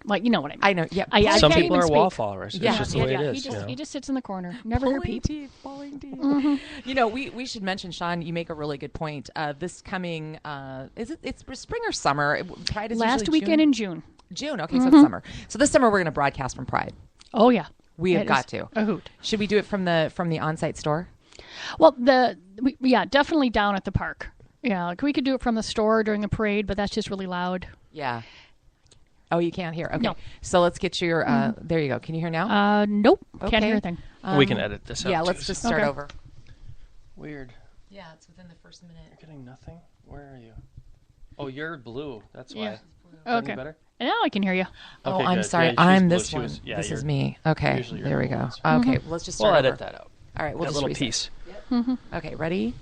Like, you know what I mean. I know, yeah. I Some can't people even are speak. wallflowers. It's just the way it is. He just sits in the corner. Never hear peep. Pulling teeth. We should mention, Sean, you make a really good point. This coming, it's spring or summer? Pride is Last usually weekend in June. June, okay, so it's summer. So this summer we're going to broadcast from Pride. Oh, yeah. We have got to. A hoot. Should we do it from the on-site store? Well, definitely down at the park. Yeah, like we could do it from the store during the parade, but that's just really loud. Yeah. Oh, you can't hear. Okay. No. So let's get your. There you go. Can you hear now? Nope. Okay. Can't hear a thing. We can edit this out. Yeah. too, Let's just start Okay. over. Weird. Yeah, it's within the first minute. You're getting nothing? Where are you? Oh, you're blue. That's why. Yeah. Is that Okay. any better? And now I can hear you. Oh, Okay, I'm good. sorry. Yeah, she's I'm blue. this She one. was- yeah, This is you're- me. Okay. usually you're There we the go. one, Okay. Let's just We'll start edit over. that out. All right. We'll That just little reset. piece. Okay, ready?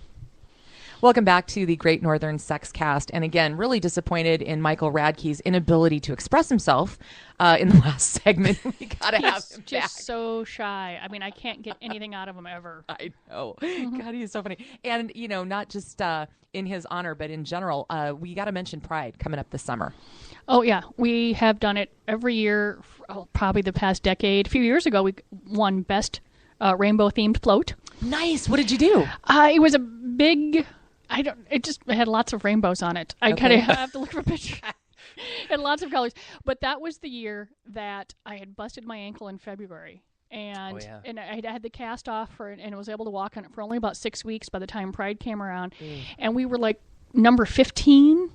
Welcome back to the Great Northern Sex Cast. And again, really disappointed in Michael Radke's inability to express himself in the last segment. We got to have He's him just back. so shy. I mean, I can't get anything out of him ever. I know. God, he's so funny. And, not just in his honor, but in general, we got to mention Pride coming up this summer. Oh, yeah. We have done it every year, probably the past decade. A few years ago, we won Best Rainbow-Themed Float. Nice. What did you do? It was a big... It had lots of rainbows on it. I kind of have to look for a picture. It had lots of colors. But that was the year that I had busted my ankle in February. And and I had the cast off and was able to walk on it for only about 6 weeks by the time Pride came around. And we were like number 15.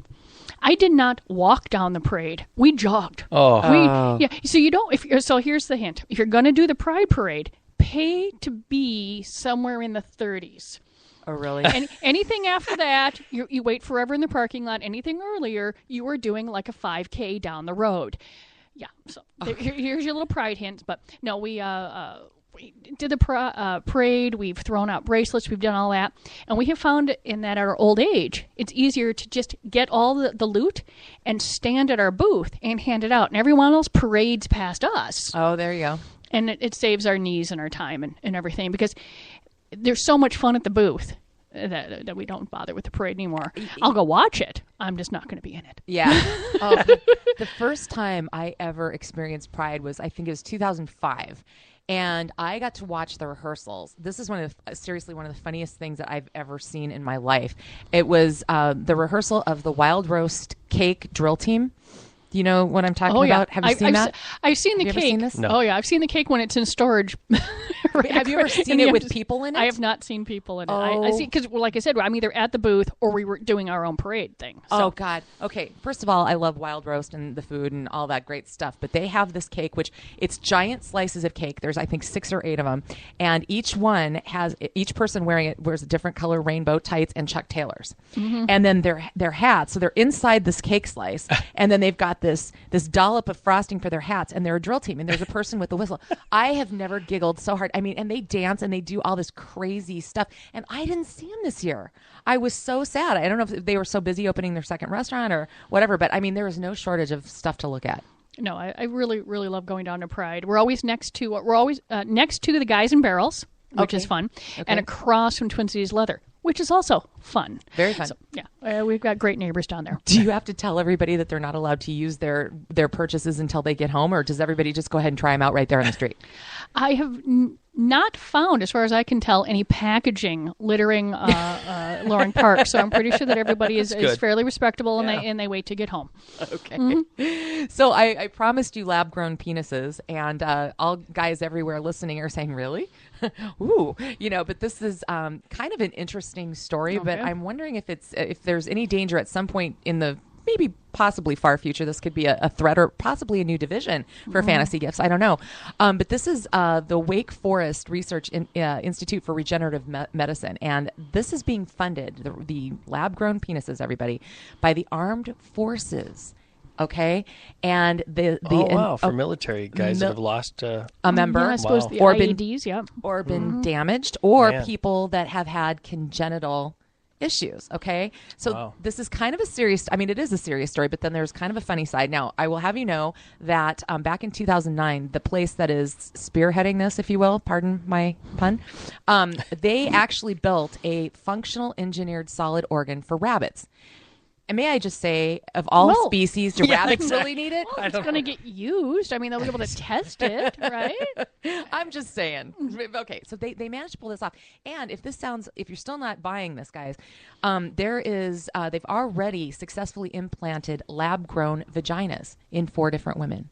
I did not walk down the parade. We jogged. Oh. So you don't. So here's the hint: if you're going to do the Pride parade, pay to be somewhere in the 30s. Oh, really? And anything after that, you wait forever in the parking lot. Anything earlier, you are doing like a 5K down the road. Yeah. So here's your little Pride hint. But no, we did the parade. We've thrown out bracelets. We've done all that. And we have found in that at our old age, it's easier to just get all the loot and stand at our booth and hand it out. And everyone else parades past us. Oh, there you go. And it saves our knees and our time and everything because there's so much fun at the booth that we don't bother with the parade anymore. I'll go watch it. I'm just not going to be in it. Yeah. The first time I ever experienced Pride was, I think it was 2005. And I got to watch the rehearsals. This is seriously one of the funniest things that I've ever seen in my life. It was the rehearsal of the Wild Roast Cake Drill Team. Do you know what I'm talking about? Have you seen that? I've seen the Have cake. you ever seen this? No. Oh, yeah. I've seen the cake when it's in storage. Have you ever seen it with people in it? I have not seen people in it. I Oh. see, because, like I said, I'm either at the booth or we were doing our own parade thing. So. Oh, God. Okay. First of all, I love Wild Roast and the food and all that great stuff. But they have this cake, which it's giant slices of cake. There's, I think, 6 or 8 of them. And each person wearing it wears a different color rainbow tights and Chuck Taylors. Mm-hmm. And then their hats. So they're inside this cake slice. And then they've got this dollop of frosting for their hats. And they're a drill team. And there's a person with a whistle. I have never giggled so hard. I mean, and they dance and they do all this crazy stuff. And I didn't see them this year. I was so sad. I don't know if they were so busy opening their second restaurant or whatever, but I mean, there was no shortage of stuff to look at. No, I really, really love going down to Pride. We're always next to the Guys and Barrels, which is fun, and across from Twin Cities Leather, which is also fun. Very fun. So, yeah, we've got great neighbors down there. Do you have to tell everybody that they're not allowed to use their purchases until they get home, or does everybody just go ahead and try them out right there on the street? I have not found, as far as I can tell, any packaging littering Loring Park. So I'm pretty sure that everybody is fairly respectable and they wait to get home. Okay. Mm-hmm. So I promised you lab-grown penises, and all guys everywhere listening are saying, really? Ooh, but this is kind of an interesting story, but I'm wondering if there's any danger at some point in the maybe possibly far future this could be a threat or possibly a new division for fantasy gifts. I don't know. But this is the Wake Forest Research Institute for Regenerative Medicine, and this is being funded, the lab-grown penises, everybody, by the armed forces. Okay, and for military guys that have lost a member, I suppose the or IEDs, or been damaged, or people that have had congenital issues. Okay. So Wow. this is kind of a serious, I mean, it is a serious story, but then there's kind of a funny side. Now, I will have you know that back in 2009, the place that is spearheading this, if you will, pardon my pun, they actually built a functional engineered solid organ for rabbits. And may I just say, of all Well, species, do yeah, rabbits exactly. really need it? Well, it's going to get used. I mean, they'll be able to test it, right? I'm just saying. Okay, so they managed to pull this off. And if you're still not buying this, guys, they've already successfully implanted lab-grown vaginas in 4 different women.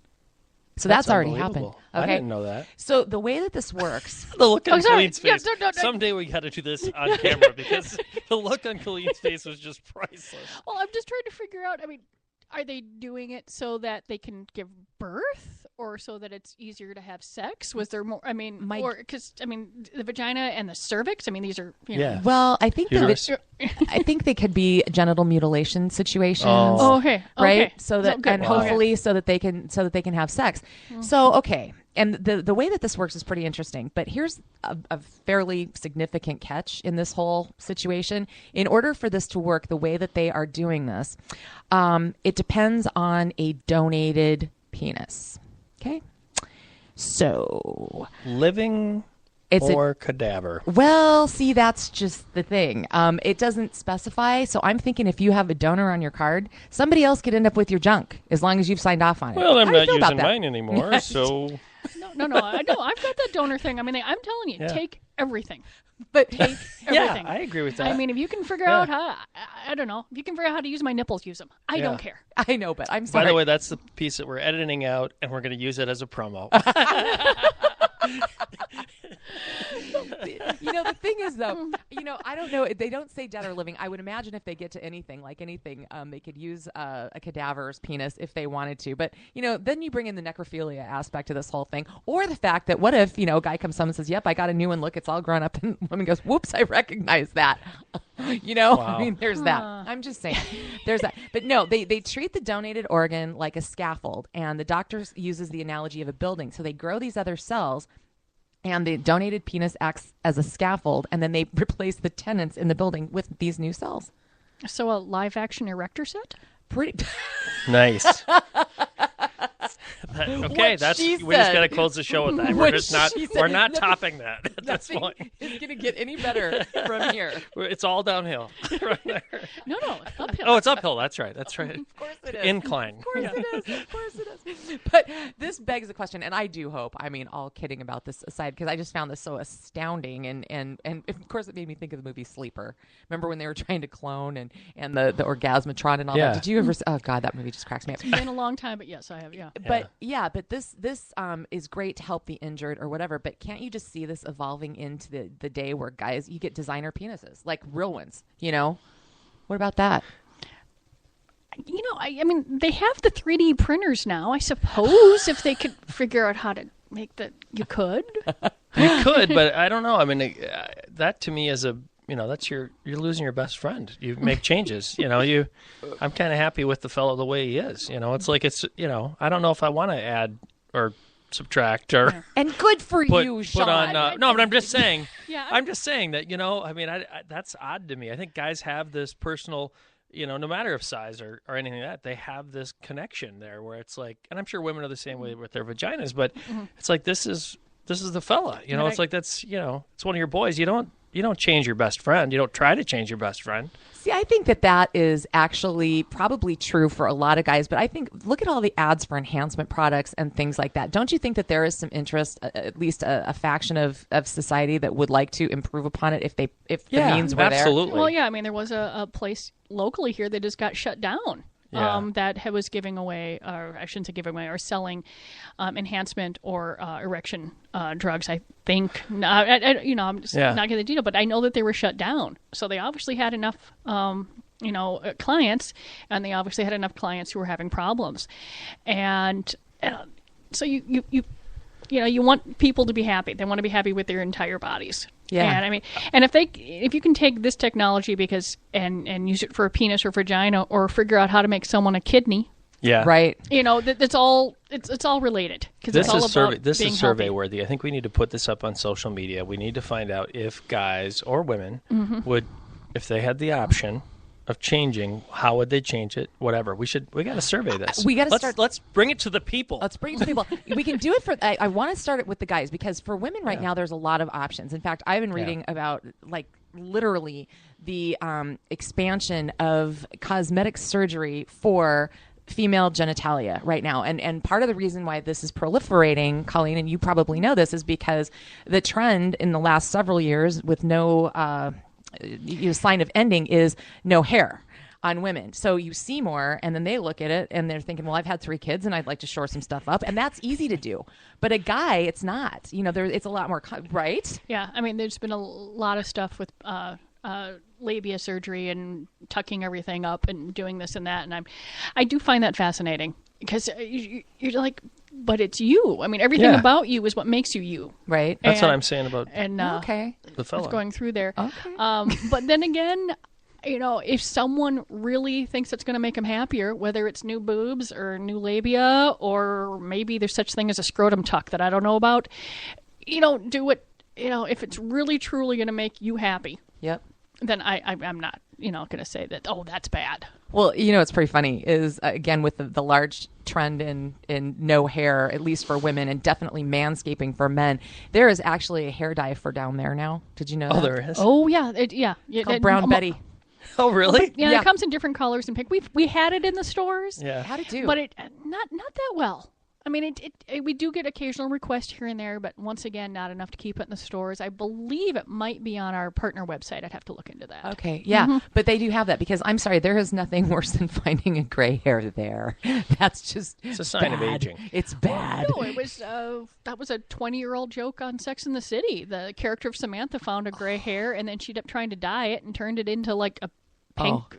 So that's already happened. unbelievable. Okay. I didn't know that. So the way that this works, The look on sorry. Colleen's face. Yeah, no. Someday we got to do this on camera because the look on Colleen's face was just priceless. Well, I'm just trying to figure out, I mean, are they doing it so that they can give birth or so that it's easier to have sex? Was there more, I mean, because, I mean, the vagina and the cervix, I mean, these are, you know. Yeah. well, I think Uterus. I think they could be genital mutilation situations. Oh, okay. Right. Okay. So that, good. and Wow. hopefully so that they can have sex. So, okay. And the way that this works is pretty interesting, but here's a fairly significant catch in this whole situation. In order for this to work the way that they are doing this, it depends on a donated penis. Okay. So Living it's or cadaver? well, see, that's just the thing. It doesn't specify. So I'm thinking if you have a donor on your card, somebody else could end up with your junk as long as you've signed off on it. Well, I'm How do you not feel about using that? mine anymore, so No. I know. I've got that donor thing. I mean, I'm telling you, Yeah. take everything. But Take yeah, everything. I agree with that. I mean, if you can figure out how, I don't know, if you can figure out how to use my nipples, use them. I Yeah. don't care. I know, but I'm By sorry. the way, that's the piece that we're editing out, and we're going to use it as a promo. The thing is, though, I don't know. They don't say dead or living. I would imagine if they get to anything, they could use a cadaver's penis if they wanted to. But, then you bring in the necrophilia aspect of this whole thing. Or the fact that what if, a guy comes home and says, yep, I got a new one. Look, it's all grown up. And the woman goes, whoops, I recognize that. Wow. I mean, there's that. I'm just saying. There's that. But no, they treat the donated organ like a scaffold. And the doctor uses the analogy of a building. So they grow these other cells. And the donated penis acts as a scaffold, and then they replace the tenants in the building with these new cells. So a live action erector set? Pretty. Nice. Okay, What that's she we just said. got to close the show with that. What We're just not she said. we're not Nothing- topping that at this Nothing point. is going to get any better from here. It's all downhill. Right there. No, uphill. Oh, it's uphill. That's right. That's right. Of course it is. Incline. Of course it is. Of course it is. But this begs the question, and I do hope, all kidding about this aside, because I just found this so astounding, and of course it made me think of the movie Sleeper. Remember when they were trying to clone and the orgasmatron and all Yeah. that? Did you ever oh God, that movie just cracks me up. It's been a long time, but yes, I have, yeah. But but this is great to help the injured or whatever. But can't you just see this evolving into the day where guys, you get designer penises, like real ones? What about that? I mean, they have the 3D printers now. I suppose if they could figure out how to make that, you could. You could, but I don't know. I mean, that to me is that's you're losing your best friend. You make changes. I'm kind of happy with the fellow the way he is. It's I don't know if I want to add or subtract or And good for put, you, put Sean. on. No, but I'm just saying. Yeah, I'm just saying that I that's odd to me. I think guys have this personal. No matter of size or anything like that, they have this connection there where it's like, and I'm sure women are the same way with their vaginas, but it's like this is the fella. It's like that's it's one of your boys. You don't change your best friend. You don't try to change your best friend. See, I think that is actually probably true for a lot of guys, but I think look at all the ads for enhancement products and things like that. Don't you think that there is some interest, at least a faction of society that would like to improve upon it if the means were there? Absolutely. Well, yeah, I mean, there was a place locally here that just got shut down. Yeah. That was giving away, or I shouldn't say giving away, or selling enhancement or erection drugs. I think. I'm just not getting the detail, but I know that they were shut down. So they obviously had enough, clients, and they obviously had enough clients who were having problems, and so you want people to be happy. They want to be happy with their entire bodies. Yeah. And I mean, and if you can take this technology and use it for a penis or vagina, or figure out how to make someone a kidney, Yeah. Right. that's all. It's all related because it's all about this being is survey healthy. worthy. I think we need to put this up on social media. We need to find out if guys or women Mm-hmm. would if they had the option of changing, how would they change it? Whatever. We got to survey this. We got to start. Let's bring it to the people. Let's bring it to people. We can do it for. I want to start it with the guys because for women right now, there's a lot of options. In fact, I've been reading about literally the expansion of cosmetic surgery for female genitalia right now. And part of the reason why this is proliferating, Colleen, and you probably know this, is because the trend in the last several years with no sign of ending is no hair on women. So you see more, and then they look at it and they're thinking, well, I've had 3 kids and I'd like to shore some stuff up. And that's easy to do. But a guy, it's not. It's a lot more, right? Yeah. I mean, there's been a lot of stuff with labia surgery and tucking everything up and doing this and that. And I do find that fascinating because you're like, but it's you. I mean, everything about you is what makes you you. Right. That's what I'm saying about the fella. going through there. Okay. But then again, if someone really thinks it's going to make them happier, whether it's new boobs or new labia, or maybe there's such thing as a scrotum tuck that I don't know about, do it. If it's really truly going to make you happy. Yep. Then I'm not, going to say that, oh, that's bad. Well, it's pretty funny is, again, with the large trend in no hair, at least for women, and definitely manscaping for men, there is actually a hair dye for down there now. Did you know that? Oh, there is? Oh, yeah. It's called Brown Betty. Oh, really? Yeah, it comes in different colors and pink. We had it in the stores. Yeah. How'd it do? But it not that well. I mean, we do get occasional requests here and there, but once again, not enough to keep it in the stores. I believe it might be on our partner website. I'd have to look into that. Okay, yeah, but they do have that because I'm sorry, there is nothing worse than finding a gray hair there. That's just it's a sign of aging. It's bad. No, it was that was a 20-year-old joke on Sex and the City. The character of Samantha found a gray hair, and then she ended up trying to dye it and turned it into like a pink,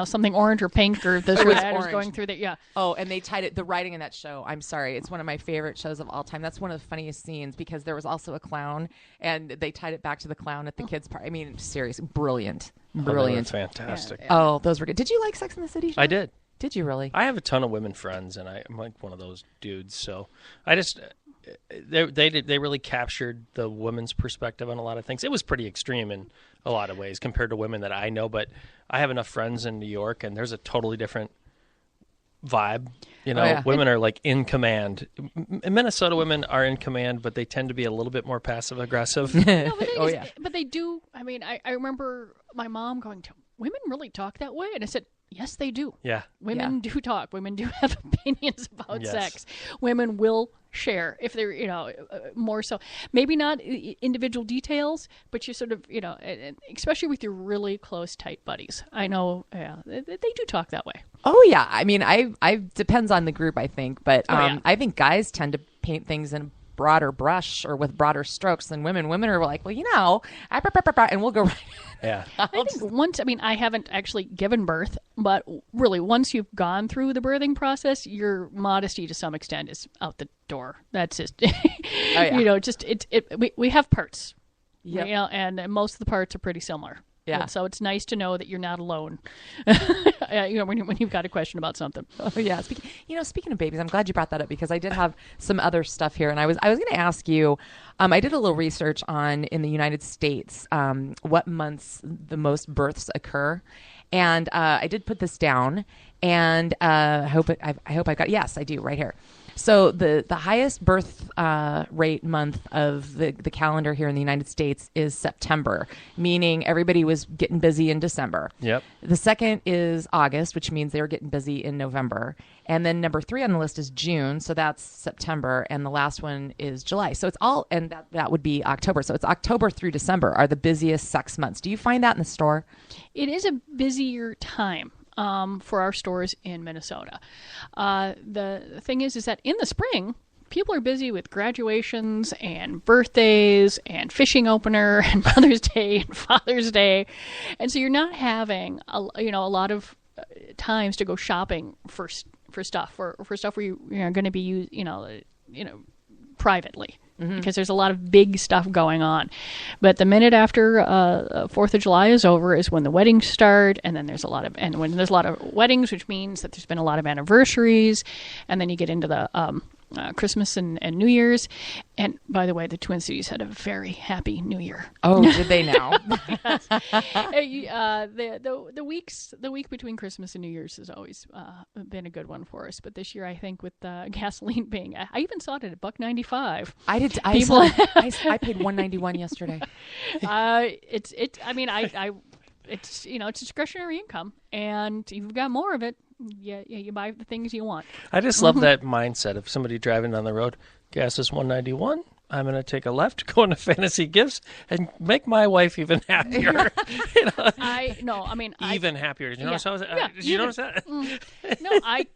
something orange or pink or this or that is going through that. Yeah. Oh, and they tied it. The writing in that show. I'm sorry, it's one of my favorite shows of all time. That's one of the funniest scenes because there was also a clown, and they tied it back to the clown at the kids' party. I mean, seriously, brilliant. Fantastic. Yeah. Oh, those were good. Did you like Sex and the City? Sean? I did. Did you really? I have a ton of women friends, and I'm like one of those dudes. So I just they really captured the women's perspective on a lot of things. It was pretty extreme in a lot of ways compared to women that I know, but I have enough friends in New York, and there's a totally different vibe. Women are like in command. Minnesota women are in command, but they tend to be a little bit more passive aggressive. But they do. I mean, I remember my mom going, women really talk that way? And I said, yes, they do. Yeah. Women do talk. Women do have opinions about sex. Women will share if they're, more so. Maybe not individual details, but you sort of, especially with your really close, tight buddies. I know they do talk that way. Oh, yeah. I mean, I depends on the group, I think. But I think guys tend to paint things in broader brush or with broader strokes than women. Women are like, well, and we'll go right. Yeah. I think I haven't actually given birth, but really once you've gone through the birthing process, your modesty to some extent is out the door. That's just, we have parts, and most of the parts are pretty similar. Yeah. And so it's nice to know that you're not alone. When you've got a question about something. Oh yeah. Speaking of babies, I'm glad you brought that up because I did have some other stuff here, and I was going to ask you. I did a little research on in the United States what months the most births occur, and I did put this down, and I hope I got yes, I do right here. So the highest birth rate month of the calendar here in the United States is September, meaning everybody was getting busy in December. Yep. The second is August, which means they were getting busy in November. And then number 3 on the list is June, so that's September, and the last one is July. So it's all, and that would be October. So it's October through December are the busiest sex months. Do you find that in the store? It is a busier time. For our stores in Minnesota. The thing is that in the spring, people are busy with graduations and birthdays and fishing opener and Mother's Day and Father's Day. And so you're not having a lot of times to go shopping for stuff or for stuff where you're going to be used, privately. Because there's a lot of big stuff going on. But the minute after 4th of July is over is when the weddings start, and then when there's a lot of weddings, which means that there's been a lot of anniversaries, and then you get into the Christmas and New Year's. And by the way, the Twin Cities had a very happy New Year. Oh, did they now? The week between Christmas and New Year's has always been a good one for us. But this year, I think with gasoline being, I even saw it at $1.95. I did. I paid $1.91 yesterday. It's it's discretionary income, and you've got more of it. You buy the things you want. I just love that mindset of somebody driving down the road. Gas is $1.91. I'm going to take a left, go into Fantasy Gifts, and make my wife even happier. Even happier. Did you notice how did you notice that? No, I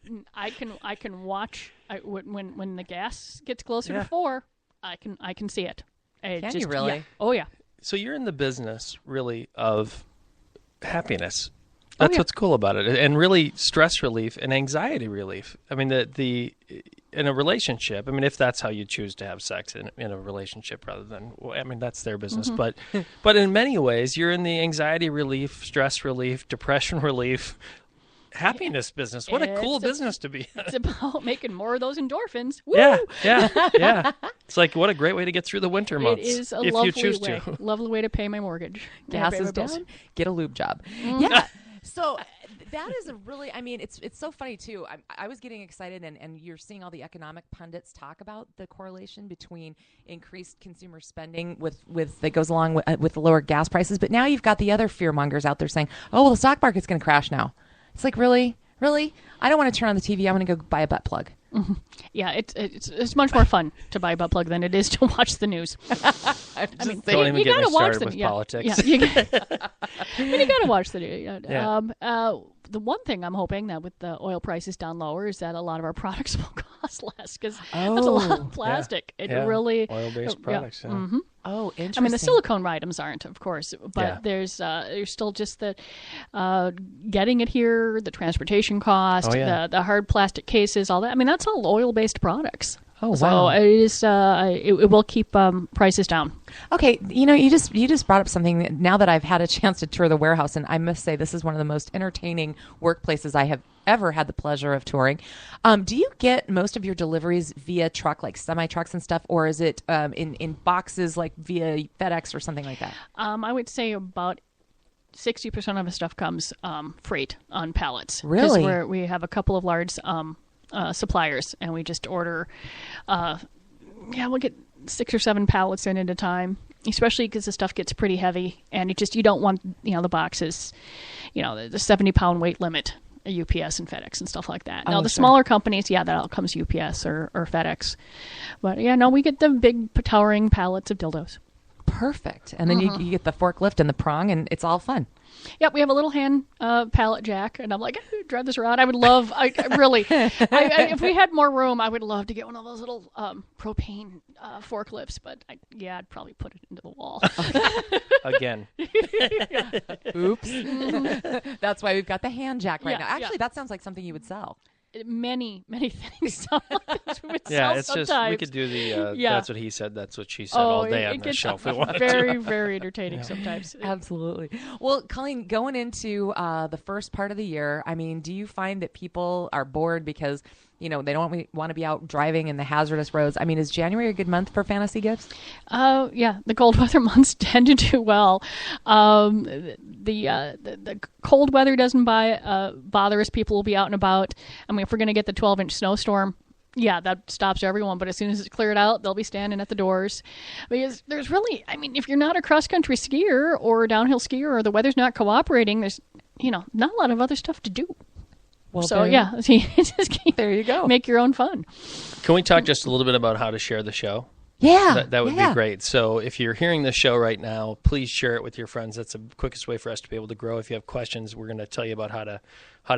can watch when the gas gets closer to 4. I can see it. Can you really? Yeah. Oh yeah. So you're in the business really of happiness. That's what's cool about it, and really stress relief and anxiety relief. I mean, the in a relationship. I mean, if that's how you choose to have sex in a relationship, rather than, I mean, that's their business. Mm-hmm. But in many ways, you're in the anxiety relief, stress relief, depression relief, happiness business. What a cool business to be in. It's about making more of those endorphins. Woo! Yeah. It's like, what a great way to get through the winter months. It is a if lovely you choose way. to. Lovely way to pay my mortgage. Gas is down. Get a lube job. Yeah. So that is a really, I mean, it's so funny too. I was getting excited, and you're seeing all the economic pundits talk about the correlation between increased consumer spending with that goes along with the lower gas prices. But now you've got the other fear mongers out there saying, "Oh, well, the stock market's going to crash now." It's like, really? I don't want to turn on the TV. I'm going to go buy a butt plug. Mm-hmm. Yeah, it's much more fun to buy a butt plug than it is to watch the news. Don't even get me started with politics. Yeah, you got to watch the news. The one thing I'm hoping that with the oil prices down lower is that a lot of our products will cost less, because that's a lot of plastic. It really oil-based products. Yeah. Mm-hmm. Oh, interesting. I mean, the silicone items aren't, of course, but there's still just the getting it here, the transportation cost, the hard plastic cases, all that. I mean, that's all oil-based products. Oh, wow. So it will keep prices down. Okay, you just brought up something that, now that I've had a chance to tour the warehouse, and I must say this is one of the most entertaining workplaces I have ever had the pleasure of touring. Do you get most of your deliveries via truck, like semi-trucks and stuff, or is it in boxes, like via FedEx or something like that? I would say about 60% of the stuff comes freight on pallets. Really? Because we have a couple of large suppliers, and we just order we'll get 6 or 7 pallets in at a time, especially because the stuff gets pretty heavy, and you don't want the boxes, the 70-pound weight limit, UPS and FedEx and stuff like that. Now the smaller companies, that all comes UPS or FedEx, but we get the big towering pallets of dildos. Perfect. And then you get the forklift and the prong, and it's all fun. Yep, we have a little hand pallet jack, and I'm like, drive this around. I would love, if we had more room, I would love to get one of those little propane forklifts, but I'd probably put it into the wall. Again. Oops. That's why we've got the hand jack right now. Actually, that sounds like something you would sell. Many things. It's just, we could do the that's what he said, that's what she said all day on the show if we wanted very, very entertaining sometimes. Absolutely. Well, Colleen, going into the first part of the year, I mean, do you find that people are bored because they don't want to be out driving in the hazardous roads? I mean, is January a good month for fantasy gifts? The cold weather months tend to do well. The cold weather doesn't bother us. People will be out and about. I mean, if we're going to get the 12-inch snowstorm, that stops everyone. But as soon as it's cleared out, they'll be standing at the doors. Because there's really, I mean, if you're not a cross-country skier or a downhill skier, or the weather's not cooperating, there's, not a lot of other stuff to do. Well, so there you go. Make your own fun. Can we talk just a little bit about how to share the show? Yeah. That would be great. So if you're hearing this show right now, please share it with your friends. That's the quickest way for us to be able to grow. If you have questions, we're going to tell you about how to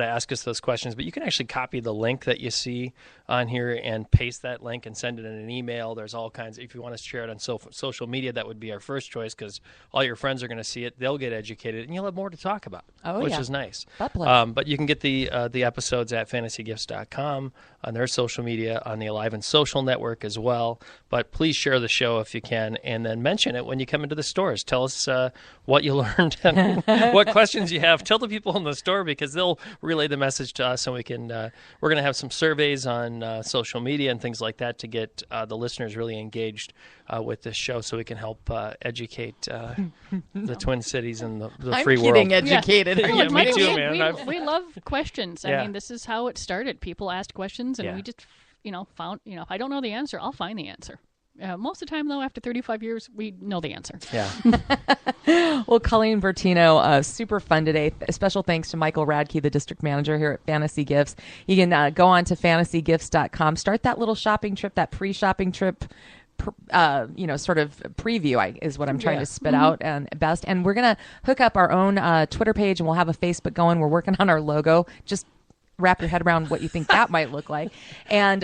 ask us those questions. But you can actually copy the link that you see on here and paste that link and send it in an email. There's all kinds. If you want to share it on social media, that would be our first choice, because all your friends are going to see it. They'll get educated, and you'll have more to talk about, which is nice. But you can get the episodes at fantasygifts.com, on their social media, on the Alive and Social Network as well. But please share the show if you can, and then mention it when you come into the stores. Tell us what you learned and what questions you have. Tell the people in the store, because they'll relay the message to us, and we can. We're going to have some surveys on social media and things like that to get the listeners really engaged with this show, so we can help educate the Twin Cities and the free world. I'm getting educated. Yeah, me too, man. We love questions. Yeah. I mean, this is how it started. People asked questions, and we just, found. If I don't know the answer, I'll find the answer. Most of the time, though, after 35 years, we know the answer. Yeah. Well, Colleen Bertino, super fun today. A special thanks to Michael Radke, the district manager here at Fantasy Gifts. You can go on to fantasygifts.com. Start that little shopping trip, that pre-shopping trip, sort of preview is what I'm trying to spit out and best. And we're going to hook up our own Twitter page, and we'll have a Facebook going. We're working on our logo. Just wrap your head around what you think that might look like. And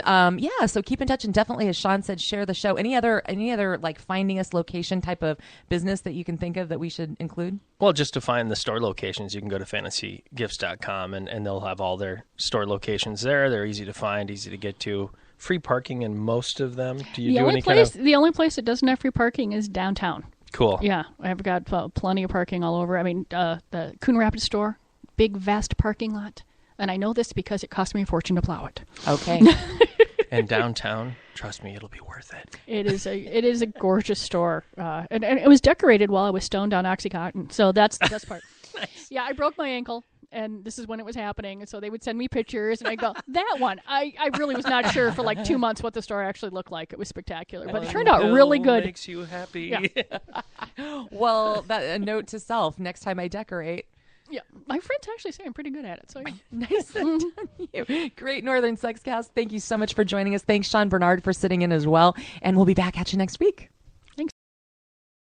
so keep in touch, and definitely, as Sean said, share the show. Any other like finding us location type of business that you can think of that we should include? Well, just to find the store locations, you can go to fantasygifts.com, and they'll have all their store locations there. They're easy to find, easy to get to. Free parking in most of them. Do you do any kind of... The only place that doesn't have free parking is downtown. Cool. Yeah, I've got plenty of parking all over. I mean, the Coon Rapids store, big, vast parking lot. And I know this because it cost me a fortune to plow it. Okay. And downtown, trust me, it'll be worth it. It is a gorgeous store, and it was decorated while I was stoned on OxyContin. So that's the best part. Nice. Yeah, I broke my ankle, and this is when it was happening. And so they would send me pictures, and I go, that one. I really was not sure for like 2 months what the store actually looked like. It was spectacular, but it turned out really good. Makes you happy. Yeah. Well, a note to self: next time I decorate. Yeah, my friends actually say I'm pretty good at it. So yeah. Nice done, you. Great Northern Sexcast. Thank you so much for joining us. Thanks, Sean Bernard, for sitting in as well. And we'll be back at you next week.